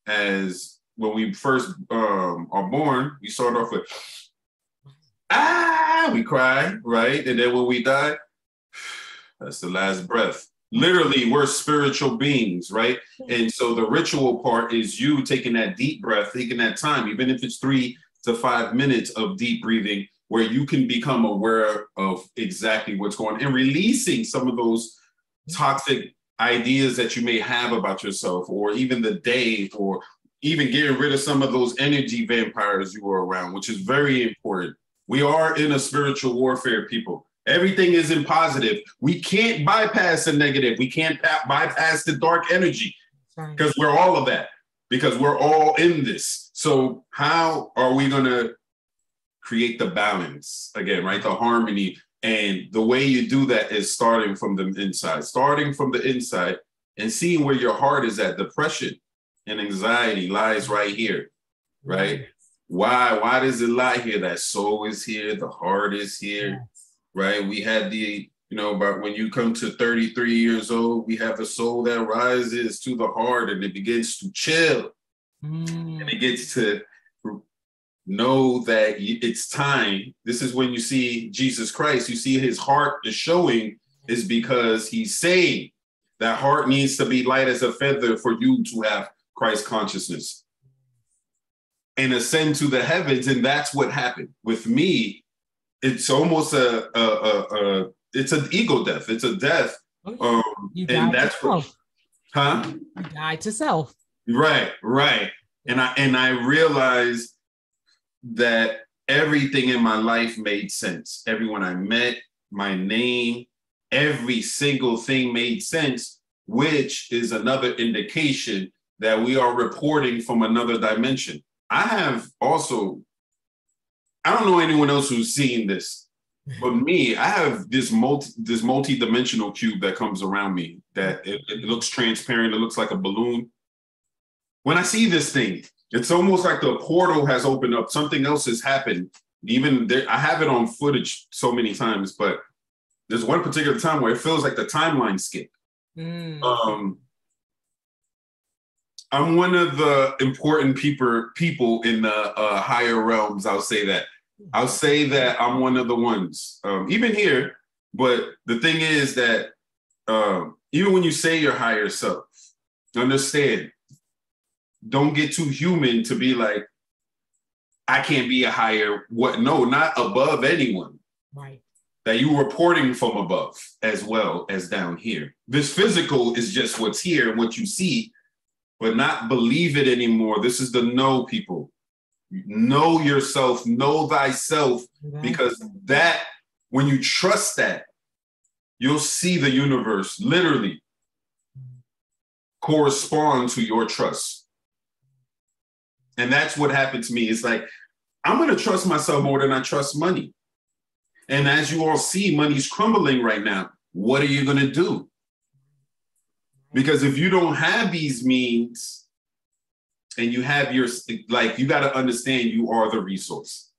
as, when we first are born, we start off with, we cry, right? And then when we die, that's the last breath. Literally, we're spiritual beings, right? And so the ritual part is you taking that deep breath, taking that time, even if it's 3 to 5 minutes of deep breathing, where you can become aware of exactly what's going on and releasing some of those toxic ideas that you may have about yourself, or even the day, or even getting rid of some of those energy vampires you were around, which is very important. We are in a spiritual warfare, people. Everything isn't positive. We can't bypass the negative. We can't bypass the dark energy, because we're all of that, because we're all in this. So how are we going to create the balance again, right? The harmony. And the way you do that is starting from the inside and seeing where your heart is at. Depression and anxiety lies right here, right? Why does it lie here? That soul is here. The heart is here. Right? We had about when you come to 33 years old, we have a soul that rises to the heart and it begins to chill. And it gets to know that it's time. This is when you see Jesus Christ. You see his heart is showing, is because he's saying that heart needs to be light as a feather for you to have Christ consciousness and ascend to the heavens. And that's what happened with me. it's almost it's an ego death. It's a death. You And died to that's what, self. huh? You died to self. Right. And I realized that everything in my life made sense. Everyone I met, my name, every single thing made sense, which is another indication that we are reporting from another dimension. I don't know anyone else who's seen this, but me, I have this multi-dimensional cube that comes around me that it looks transparent. It looks like a balloon. When I see this thing, it's almost like the portal has opened up. Something else has happened. Even there, I have it on footage so many times, but there's one particular time where it feels like the timeline skipped. I'm one of the important people in the higher realms. I'll say that. I'll say that I'm one of the ones, even here. But the thing is that even when you say your higher self, understand, don't get too human to be like, I can't be a higher, what? No, not above anyone. Right. That you're reporting from above as well as down here. This physical is just what's here and what you see, but not believe it anymore. This is the know, people. Know yourself, know thyself, because that, when you trust that, you'll see the universe literally correspond to your trust. And that's what happened to me. It's like, I'm going to trust myself more than I trust money. And as you all see, money's crumbling right now. What are you going to do? Because if you don't have these means and you have your, like, you got to understand you are the resource.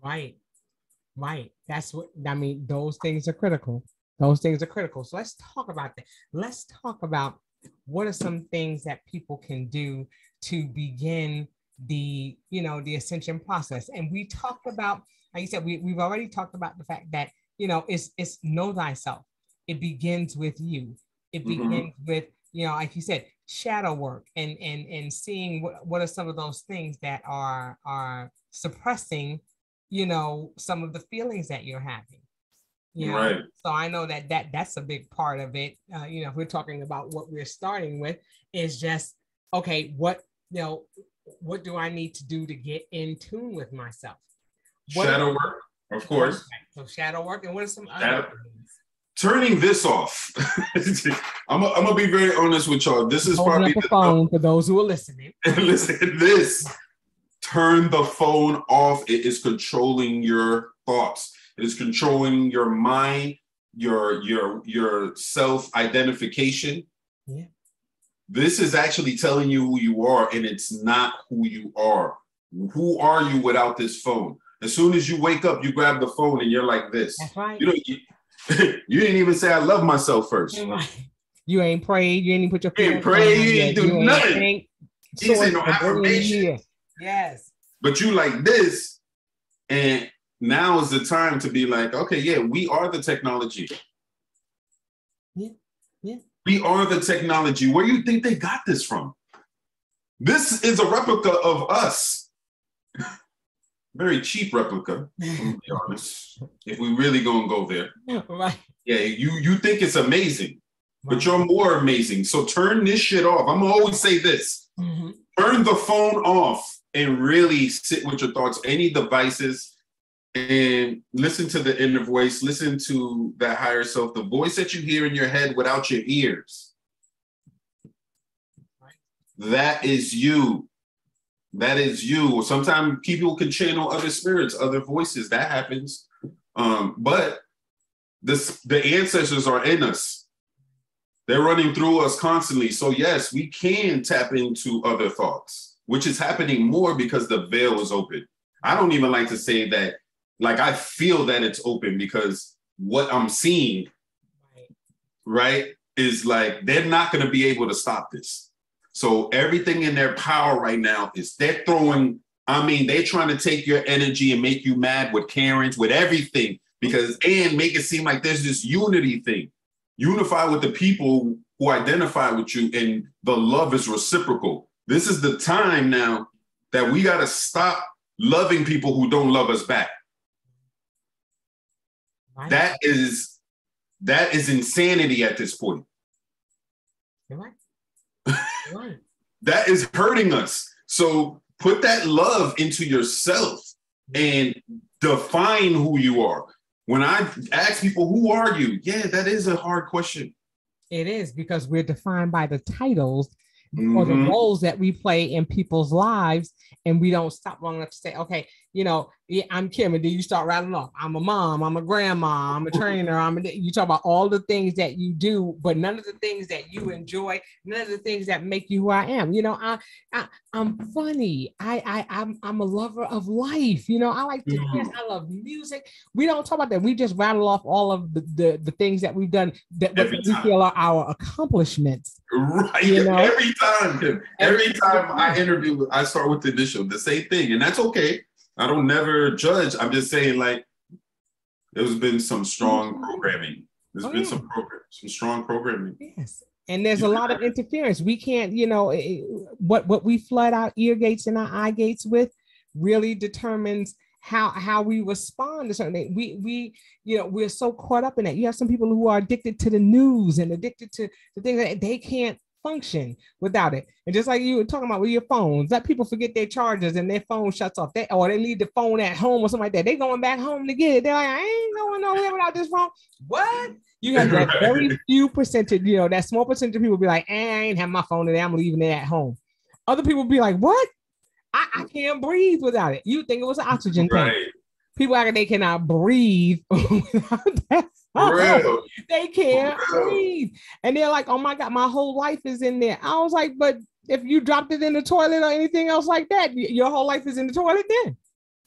Right. That's what, I mean, those things are critical. So let's talk about that. Let's talk about what are some things that people can do to begin the ascension process. And we talked about, like you said, we've already talked about the fact that, it's know thyself. It begins with you. It begins with, like you said, shadow work and seeing what are some of those things that are suppressing, some of the feelings that you're having. Right. So I know that's a big part of it. If we're talking about what we're starting with, is just, okay, what do I need to do to get in tune with myself? Shadow work, of course. So shadow work, and what are some other things? Turning this off. I'm gonna be very honest with y'all. This is Holding probably up a phone for those who are listening. Listen, turn the phone off. It is controlling your thoughts. It is controlling your mind, your self-identification. Yeah. This is actually telling you who you are, and it's not who you are. Who are you without this phone? As soon as you wake up, you grab the phone and you're like this. That's right. You didn't even say I love myself first. You ain't prayed. You ain't put your feet. You ain't prayed. You ain't do nothing. You say no affirmation. Yes. But you like this, and now is the time to be like, okay, yeah, we are the technology. Yeah. We are the technology. Where do you think they got this from? This is a replica of us. Very cheap replica, to be honest. If we really gonna go there. Right. Yeah, you think it's amazing, but you're more amazing. So turn this shit off. I'm gonna always say this. Turn the phone off and really sit with your thoughts, any devices, and listen to the inner voice, listen to that higher self, the voice that you hear in your head without your ears. That is you. That is you. Sometimes people can channel other spirits, other voices. That happens. But the ancestors are in us. They're running through us constantly. So yes, we can tap into other thoughts, which is happening more because the veil is open. I don't even like to say that. Like, I feel that it's open because what I'm seeing, right, is like, they're not going to be able to stop this. So everything in their power right now is they're trying to take your energy and make you mad with Karens, with everything, and make it seem like there's this unity thing. Unify with the people who identify with you, and the love is reciprocal. This is the time now that we got to stop loving people who don't love us back. Right. That is insanity at this point. You're right. You're right. That is hurting us. So put that love into yourself and define who you are. When I ask people, who are you? Yeah, that is a hard question. It is, because we're defined by the titles or the roles that we play in people's lives, and we don't stop long enough to say, okay, yeah, I'm Kim, and then you start rattling off. I'm a mom, I'm a grandma, I'm a trainer, you talk about all the things that you do, but none of the things that you enjoy, none of the things that make you who I am. I'm funny. I'm a lover of life. I like to dance. I love music. We don't talk about that. We just rattle off all of the things that we've done that we feel are our accomplishments. Right. Every time I interview, I start with the initial, the same thing. And that's okay. I don't never judge. I'm just saying, like, there's been some strong programming. There's been some strong programming. Yes. And there's a lot of interference. We can't, what we flood our ear gates and our eye gates with really determines how we respond to certain things. We're so caught up in that. You have some people who are addicted to the news and addicted to the things that they can't function without it. And just like you were talking about with your phones, that people forget their chargers and their phone shuts off. Or they leave the phone at home or something like that. They going back home to get it. They're like, I ain't going nowhere without this phone. What? You have that very few percentage, that small percentage of people be like, I ain't have my phone today. I'm leaving it at home. Other people be like, what? I can't breathe without it. You think it was an oxygen tank. People act like they cannot breathe without that. They can't breathe. And they're like, oh my God, my whole life is in there. I was like, but if you dropped it in the toilet or anything else like that, your whole life is in the toilet then.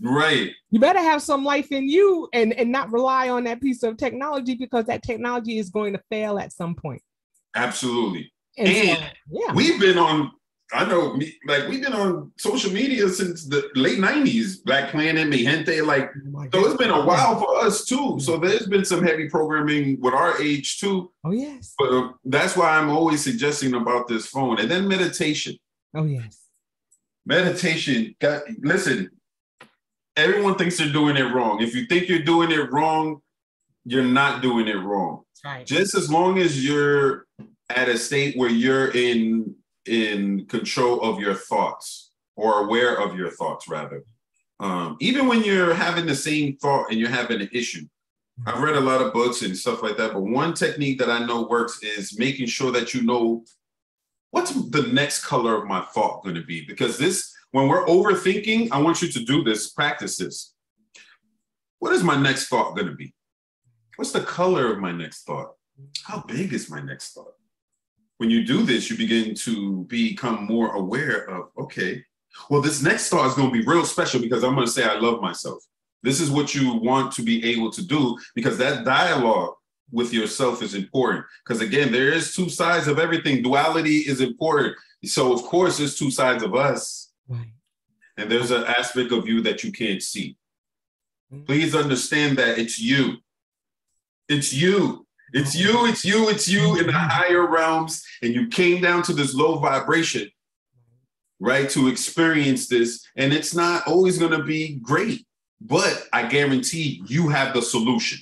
Right. You better have some life in you and not rely on that piece of technology, because that technology is going to fail at some point. Absolutely. And we've been on, we've been on social media since the late 90s, Black Planet, Mi Gente, so it's been a while for us too. So there's been some heavy programming with our age too. Oh, yes. But that's why I'm always suggesting about this phone. And then meditation. Oh, yes. Meditation. Listen, everyone thinks they're doing it wrong. If you think you're doing it wrong, you're not doing it wrong. Right. Just as long as you're at a state where you're in control of your thoughts, or aware of your thoughts, rather. Even when you're having the same thought and you're having an issue. I've read a lot of books and stuff like that, but one technique that I know works is making sure that you know, what's the next color of my thought going to be? Because when we're overthinking, I want you to do this, practice this. What is my next thought going to be? What's the color of my next thought? How big is my next thought? When you do this, you begin to become more aware of, okay, well, this next thought is going to be real special because I'm going to say I love myself. This is what you want to be able to do, because that dialogue with yourself is important. Because again, there is two sides of everything. Duality is important. So of course, there's two sides of us. Right. And there's an aspect of you that you can't see. Please understand that it's you. It's you. It's you, it's you, it's you in the higher realms. And you came down to this low vibration, right, to experience this. And it's not always going to be great, but I guarantee you have the solution.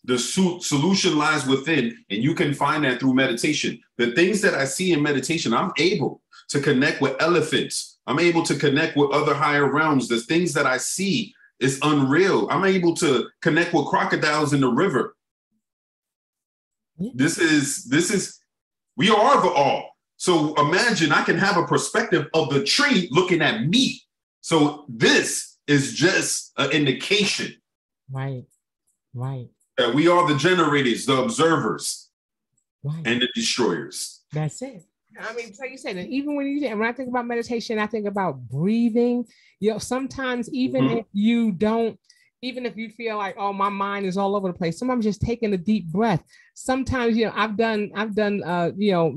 The solution lies within, and you can find that through meditation. The things that I see in meditation, I'm able to connect with elephants. I'm able to connect with other higher realms. The things that I see is unreal. I'm able to connect with crocodiles in the river. This is, we are the all. So imagine I can have a perspective of the tree looking at me. So this is just an indication. Right. That we are the generators, the observers, and the destroyers. That's it. I mean, like you said, and even when I think about meditation, I think about breathing. Sometimes even if you feel like, oh, my mind is all over the place, sometimes just taking a deep breath. Sometimes, I've done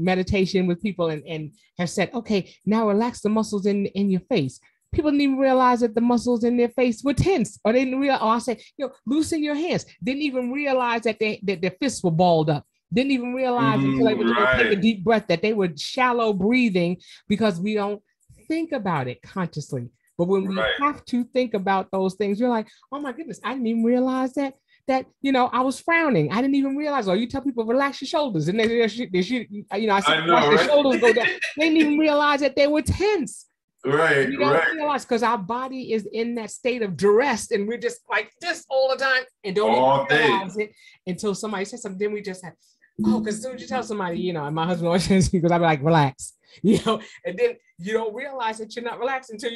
meditation with people and have said, okay, now relax the muscles in your face. People didn't even realize that the muscles in their face were tense, or they didn't realize, I say, loosen your hands. Didn't even realize that their fists were balled up. Didn't even realize until they would take a deep breath that they were shallow breathing, because we don't think about it consciously. But when we have to think about those things, you're like, oh my goodness, I didn't even realize that that, I was frowning. I didn't even realize. Oh, you tell people relax your shoulders, and they should, I see I people watch know, their right? shoulders go down. They didn't even realize that they were tense. Right, We don't right. realize because our body is in that state of duress, and we're just like this all the time, and don't even All day. realize it until somebody says something. Then we just have, because as soon as you tell somebody, and my husband always says, because I'm like, relax, and then you don't realize that you're not relaxed until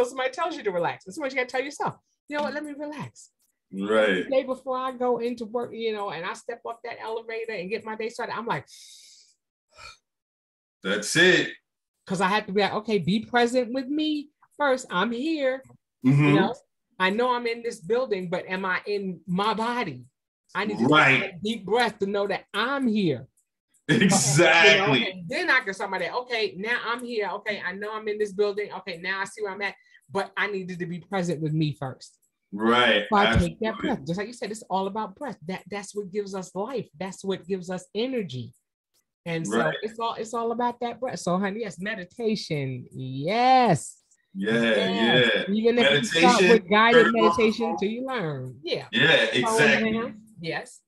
somebody tells you to relax. And sometimes you got to tell yourself, you know what, let me relax. Right. The day before I go into work, and I step up that elevator and get my day started, I'm like, that's it. Because I have to be like, okay, be present with me first. I'm here. Mm-hmm. I know I'm in this building, but am I in my body? I need to take a deep breath to know that I'm here. Exactly. And then I can somebody, okay, now I'm here. Okay, I know I'm in this building. Okay, now I see where I'm at, but I needed to be present with me first. Right. So I take that breath. Just like you said, it's all about breath. That's what gives us life. That's what gives us energy. And so it's all about that breath. So, honey, yes, meditation. Yes. Yeah. Even if you start with guided meditation till you learn. Yeah. Yeah, exactly. Yes.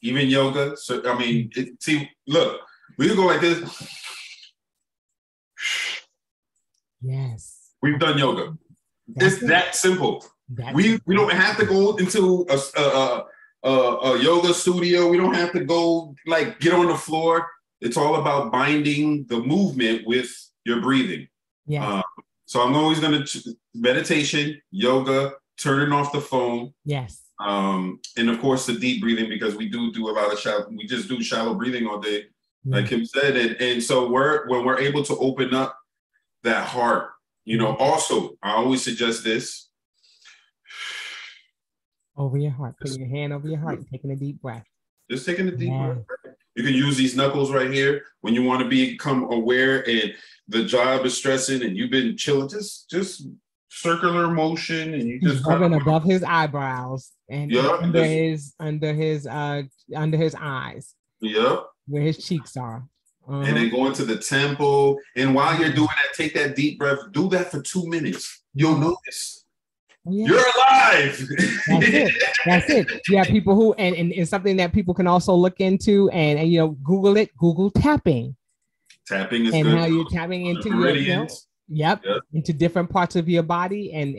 Even yoga. So I mean, see, look, we can go like this. Yes. We've done yoga. It's that simple. We don't have to go into a yoga studio. We don't have to go like get on the floor. It's all about binding the movement with your breathing. Yeah. So I'm always going to meditation, yoga, turning off the phone. Yes. And of course the deep breathing, because we do a lot of we just do shallow breathing all day, like Kim said. And so when we're able to open up that heart, also I always suggest this. Over your heart, putting your hand over your heart and taking a deep breath. Just taking a deep breath. You can use these knuckles right here when you want to become aware and the job is stressing and you've been chilling. Just circular motion, and you just rubbing above his eyebrows and under his eyes. Yep. Where his cheeks are. And then go into the temple. And while you're doing that, take that deep breath. Do that for 2 minutes. You'll notice. You're alive. That's it. You have people who, and it's something that people can also look into and Google it. Google tapping. Tapping is and good. how you're tapping into meridians. Into different parts of your body and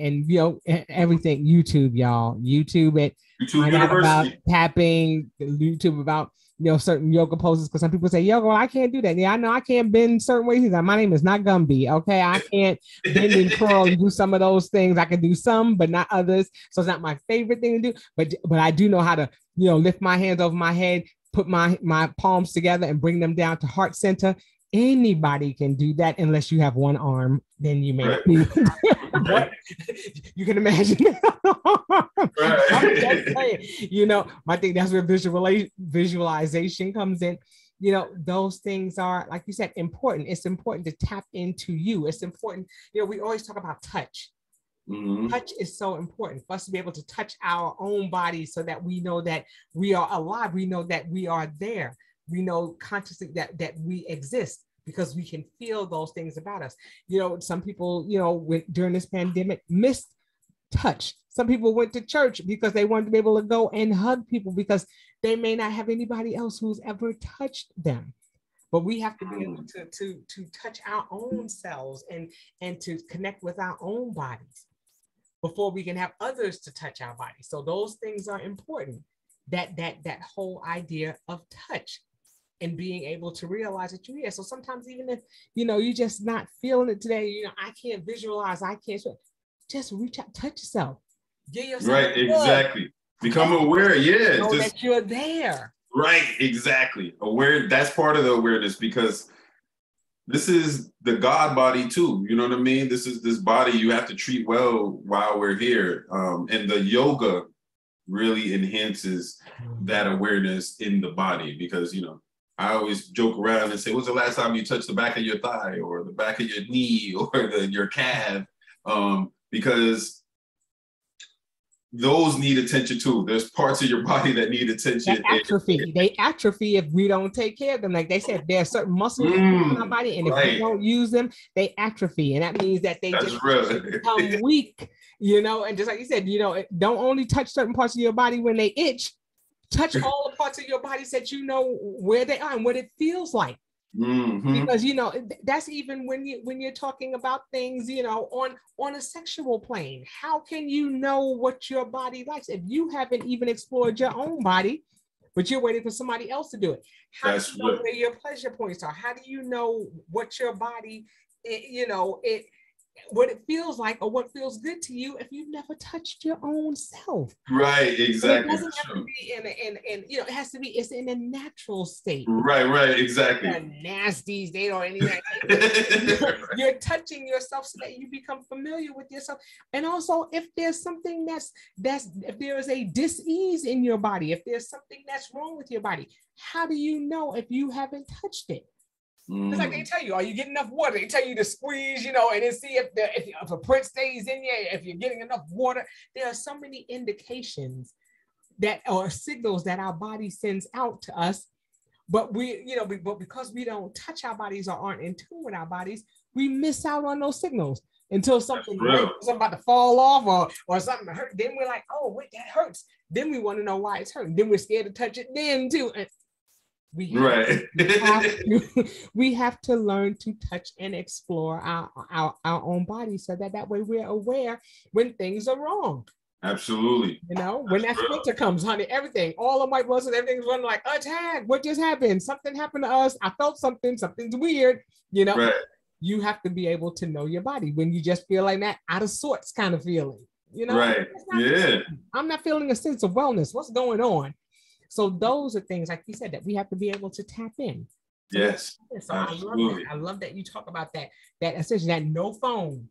everything. YouTube, y'all. YouTube it. YouTube Find out about University. tapping. YouTube about certain yoga poses, because some people say, yoga, well, I can't do that. Yeah, I know I can't bend certain ways. My name is not Gumby. Okay, I can't bend and curl and do some of those things. I can do some, but not others. So it's not my favorite thing to do. But I do know how to lift my hands over my head, put my palms together, and bring them down to heart center. Anybody can do that unless you have one arm. Then you may not be. But you can imagine. I think that's where visualization comes in. Those things are, like you said, important. It's important to tap into you. It's important. We always talk about touch. Mm-hmm. Touch is so important for us to be able to touch our own body so that we know that we are alive. We know that we are there. We know consciously that we exist, because we can feel those things about us. Some people, during this pandemic, missed touch. Some people went to church because they wanted to be able to go and hug people, because they may not have anybody else who's ever touched them. But we have to be able to touch our own selves and to connect with our own bodies before we can have others to touch our bodies. So those things are important. That whole idea of touch. And being able to realize that you're here. So sometimes, even if you're just not feeling it today, I can't visualize, I can't, just reach out, touch yourself, get yourself right, exactly. Become aware, know that you're there. Right, exactly. Aware. That's part of the awareness, because this is the God body too. You know what I mean? This is this body you have to treat well while we're here, and the yoga really enhances that awareness in the body, because I always joke around and say, when's the last time you touched the back of your thigh or the back of your knee or your calf? Because those need attention too. There's parts of your body that need attention. They atrophy if we don't take care of them. Like they said, there are certain muscles in our body, and if we don't use them, they atrophy. And that means that they just become weak, you know. And just like you said, you know, don't only touch certain parts of your body when they itch. Touch all the parts of your body so that you know where they are and what it feels like. Because, you know, that's even when you're talking about things, you know, on a sexual plane. How can you know what your body likes if you haven't even explored your own body, but you're waiting for somebody else to do it? How do you know where your pleasure points are? How do you know what your body, you know, what it feels like or what feels good to you if you've never touched your own self? Right, exactly. It doesn't have to be in you know, it has to be, it's in a natural state. Right, exactly. Nasties, they don't anything. You're touching yourself so that you become familiar with yourself. And also, if there's something that's if there is a dis-ease in your body, if there's something that's wrong with your body, how do you know if you haven't touched it? It's like they tell you, are you getting enough water? They tell you to squeeze, you know, and then see if a print stays in there, if you're getting enough water. There are so many indications that are signals that our body sends out to us, but but because we don't touch our bodies or aren't in tune with our bodies, we miss out on those signals until something's about to fall off or something hurt. Then we're like, oh wait, that hurts. Then we want to know why it's hurting. Then we're scared to touch it then too. And we have to learn to touch and explore our own body so that way we're aware when things are wrong. Absolutely. You know, when that splinter comes, honey, everything, all of my blood cells, everything's running like, attack, what just happened? Something happened to us. I felt something's weird, you know. You have to be able to know your body when you just feel like that out of sorts kind of feeling, you know. I'm not feeling a sense of wellness. What's going on? So those are things, like you said, that we have to be able to tap in. So I love that you talk about that essentially, that no phone,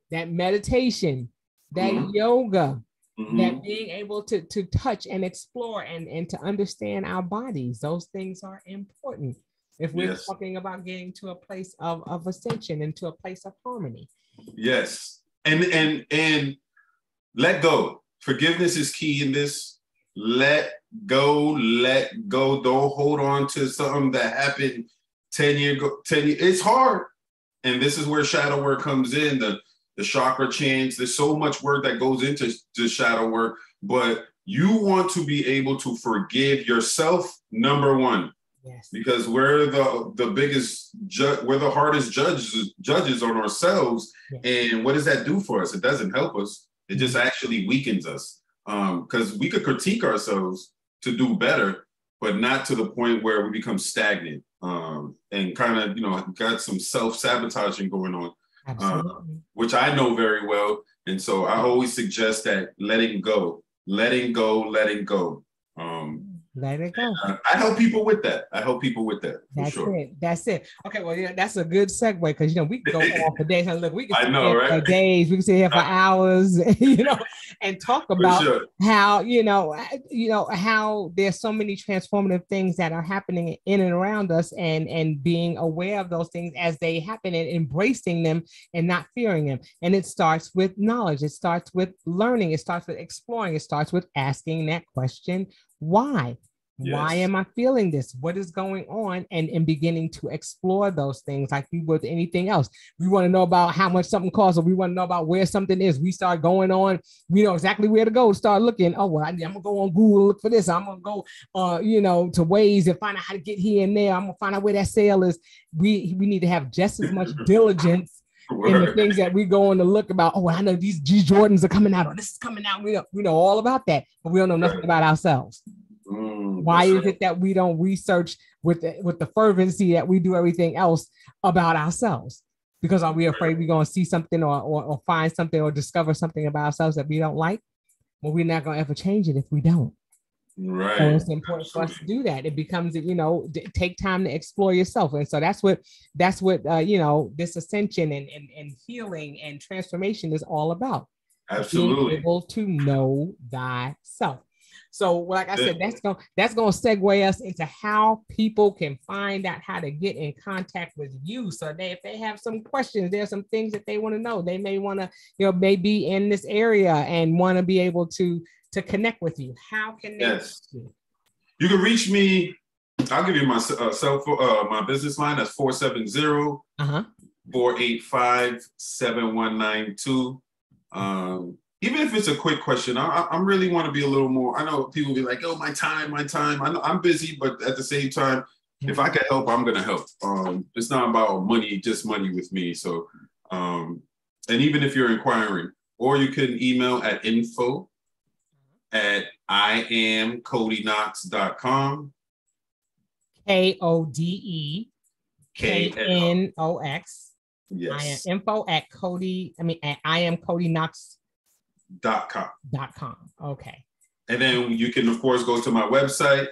that meditation, that yoga, that being able to touch and explore and to understand our bodies. Those things are important if we're talking about getting to a place of ascension and to a place of harmony. Yes. And let go. Forgiveness is key in this. Let go. Don't hold on to something that happened 10 years ago. It's hard. And this is where shadow work comes in, the chakra chants. There's so much work that goes into shadow work, but you want to be able to forgive yourself, number one. Because we're the biggest, we're the hardest judges on ourselves. And what does that do for us? It doesn't help us. It just actually weakens us. Because we could critique ourselves to do better, but not to the point where we become stagnant and kind of, you know, got some self-sabotaging going on, which I know very well. And so I always suggest that letting go. Let it go. I help people with that. That's it. Okay, well, yeah, that's a good segue because, you know, we can go on for days. Look, we can sit here for days. We can sit here for hours, you know, and talk about how, you know, how there's so many transformative things that are happening in and around us, and being aware of those things as they happen and embracing them and not fearing them. And it starts with knowledge. It starts with learning. It starts with exploring. It starts with asking that question, why? Why am I feeling this? What is going on? And beginning to explore those things like we would anything else. We want to know about how much something costs, or we want to know about where something is. We start going on, we know exactly where to go, start looking. Oh, well, I'm going to go on Google, look for this. I'm going to go, you know, to Waze and find out how to get here and there. I'm going to find out where that sale is. We need to have just as much diligence in the things that we go on to look about. Oh, I know these G Jordans are coming out, or this is coming out. We know all about that, but we don't know nothing about ourselves. Why is it that we don't research with the fervency that we do everything else about ourselves? Because are we afraid we're going to see something or find something or discover something about ourselves that we don't like? Well, we're not going to ever change it if we don't. Right. So it's important for us to do that. It becomes, you know, take time to explore yourself. And so that's what you know, this ascension and healing and transformation is all about. Absolutely. Being able to know thyself. So like I said, that's going to segue us into how people can find out how to get in contact with you. So if they have some questions, there's some things that they want to know. They may want to, maybe in this area and want to be able to connect with you. How can they reach you? You can reach me. I'll give you my my business line. That's 470-485-7192. Even if it's a quick question, I really want to be a little more. I know people be like, "Oh, my time." I know I'm busy, but at the same time, if I can help, I'm gonna help. It's not about money, just money with me. So, and even if you're inquiring, or you can email at info@iamkodeknox.com. KODEKNOX. Yes. At iamkodeknox.com. Okay. And then you can, of course, go to my website,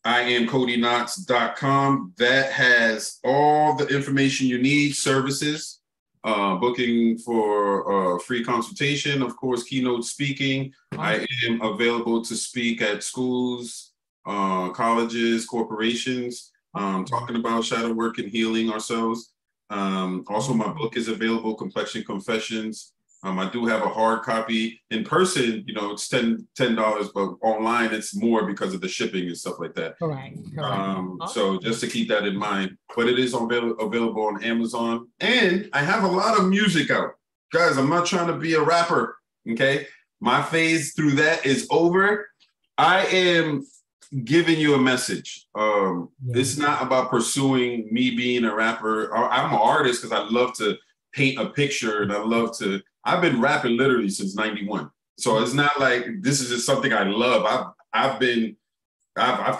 iamkodeknox.com. That has all the information you need, services, booking for free consultation, of course, keynote speaking. I am available to speak at schools, colleges, corporations, talking about shadow work and healing ourselves. Also, my book is available, Complexion Confessions. I do have a hard copy. In person, it's $10, but online it's more because of the shipping and stuff like that. Correct. So just to keep that in mind. But it is available on Amazon. And I have a lot of music out. Guys, I'm not trying to be a rapper, okay? My phase through that is over. I am giving you a message. It's not about pursuing me being a rapper. I'm an artist because I love to paint a picture and I've been rapping literally since 91. So it's not like this is just something I love. I've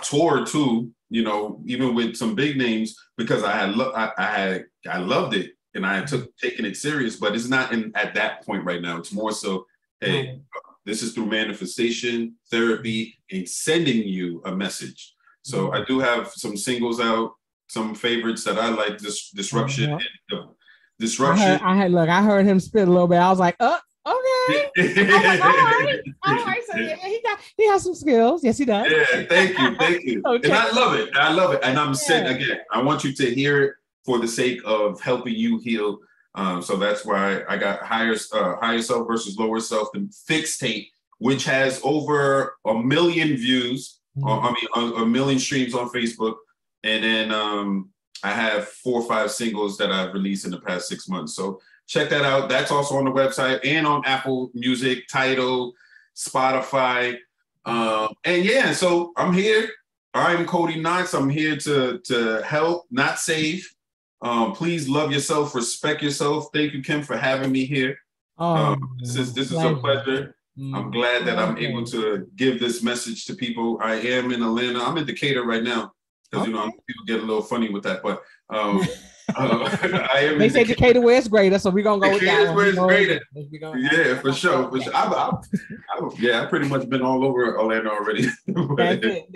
toured too, even with some big names because I loved it and I had taken it serious, but it's not at that point right now. It's more so, hey, this is through manifestation, therapy, and sending you a message. So I do have some singles out, some favorites that I like, Disruption. Disruption. I heard him spit a little bit. I was like, okay. I was like, all right. So he has some skills. Yes, he does. Yeah, thank you. And I love it. And I'm saying again, I want you to hear it for the sake of helping you heal. So that's why I got higher self versus lower self and fixate, which has over 1 million views. A million streams on Facebook, and then I have 4 or 5 singles that I've released in the past 6 months. So check that out. That's also on the website and on Apple Music, Tidal, Spotify. So I'm here. I'm Kode Knox. I'm here to help, not save. Please love yourself, respect yourself. Thank you, Kim, for having me here. This is a pleasure. I'm glad that I'm able to give this message to people. I am in Atlanta. I'm in Decatur right now because people get a little funny with that, but I am. They say Decatur where it's greater, so we're gonna go with that one. Where it's greater. Yeah, for sure. I pretty much been all over Atlanta already. That's it.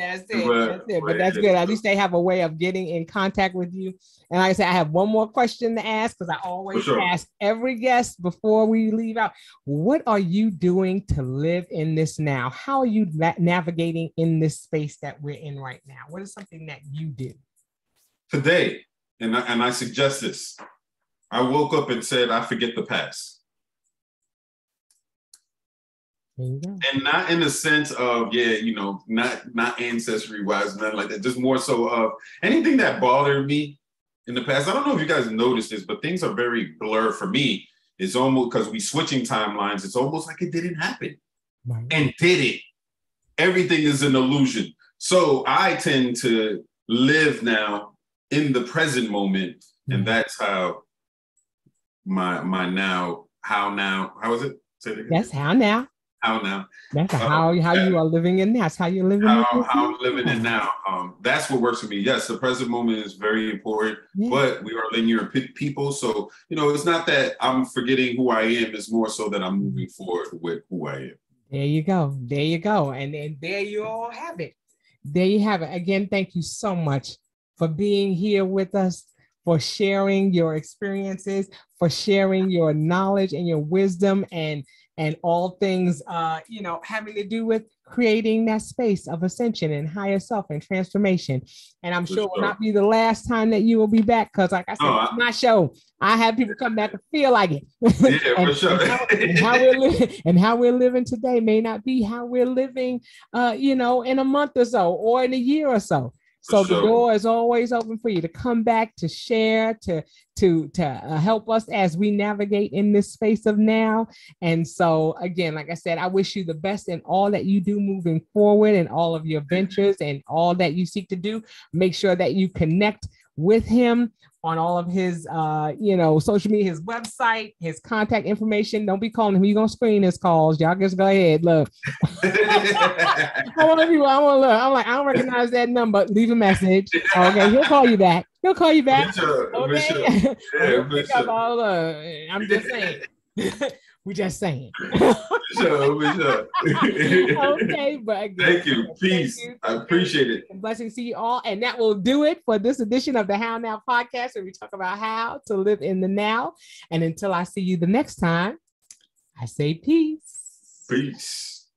But that's good. At least they have a way of getting in contact with you. And like I said, I have one more question to ask because I always ask every guest before we leave out. What are you doing to live in this now? How are you navigating in this space that we're in right now? What is something that you do? Today, and I suggest this, I woke up and said, I forget the past. And not in the sense of, not ancestry wise, nothing like that. Just more so of anything that bothered me in the past. I don't know if you guys noticed this, but things are very blurred for me. It's almost because we switching timelines. It's almost like it didn't happen. Right. And did it. Everything is an illusion. So I tend to live now in the present moment. And that's how how is it? Say it again. That's how now. How now? That's how you are living in. That's how you're living. How I'm living in now. That's what works for me. Yes, the present moment is very important, but we are linear people. So, it's not that I'm forgetting who I am. It's more so that I'm moving forward with who I am. There you go. And there you all have it. There you have it. Again, thank you so much for being here with us, for sharing your experiences, for sharing your knowledge and your wisdom and all things, having to do with creating that space of ascension and higher self and transformation. And I'm sure it will sure. not be the last time that you will be back, because like I said, it's my show. I have people come back and feel like it. Yeah, and, for sure. and how we're living today may not be how we're living, in a month or so, or in a year or so. So the door is always open for you to come back, to share, to help us as we navigate in this space of now. And so again, like I said, I wish you the best in all that you do moving forward, and all of your ventures and all that you seek to do. Make sure that you connect with him on all of his, social media, his website, his contact information. Don't be calling him. You're going to screen his calls. Y'all just go ahead. Look. I don't recognize that number. Leave a message. Okay. He'll call you back. Okay. Yeah, I'm just saying. We just saying. Sure. Okay, but again, thank you. Peace. I appreciate it. Blessings to you all. And that will do it for this edition of the How Now podcast, where we talk about how to live in the now. And until I see you the next time, I say peace. Peace.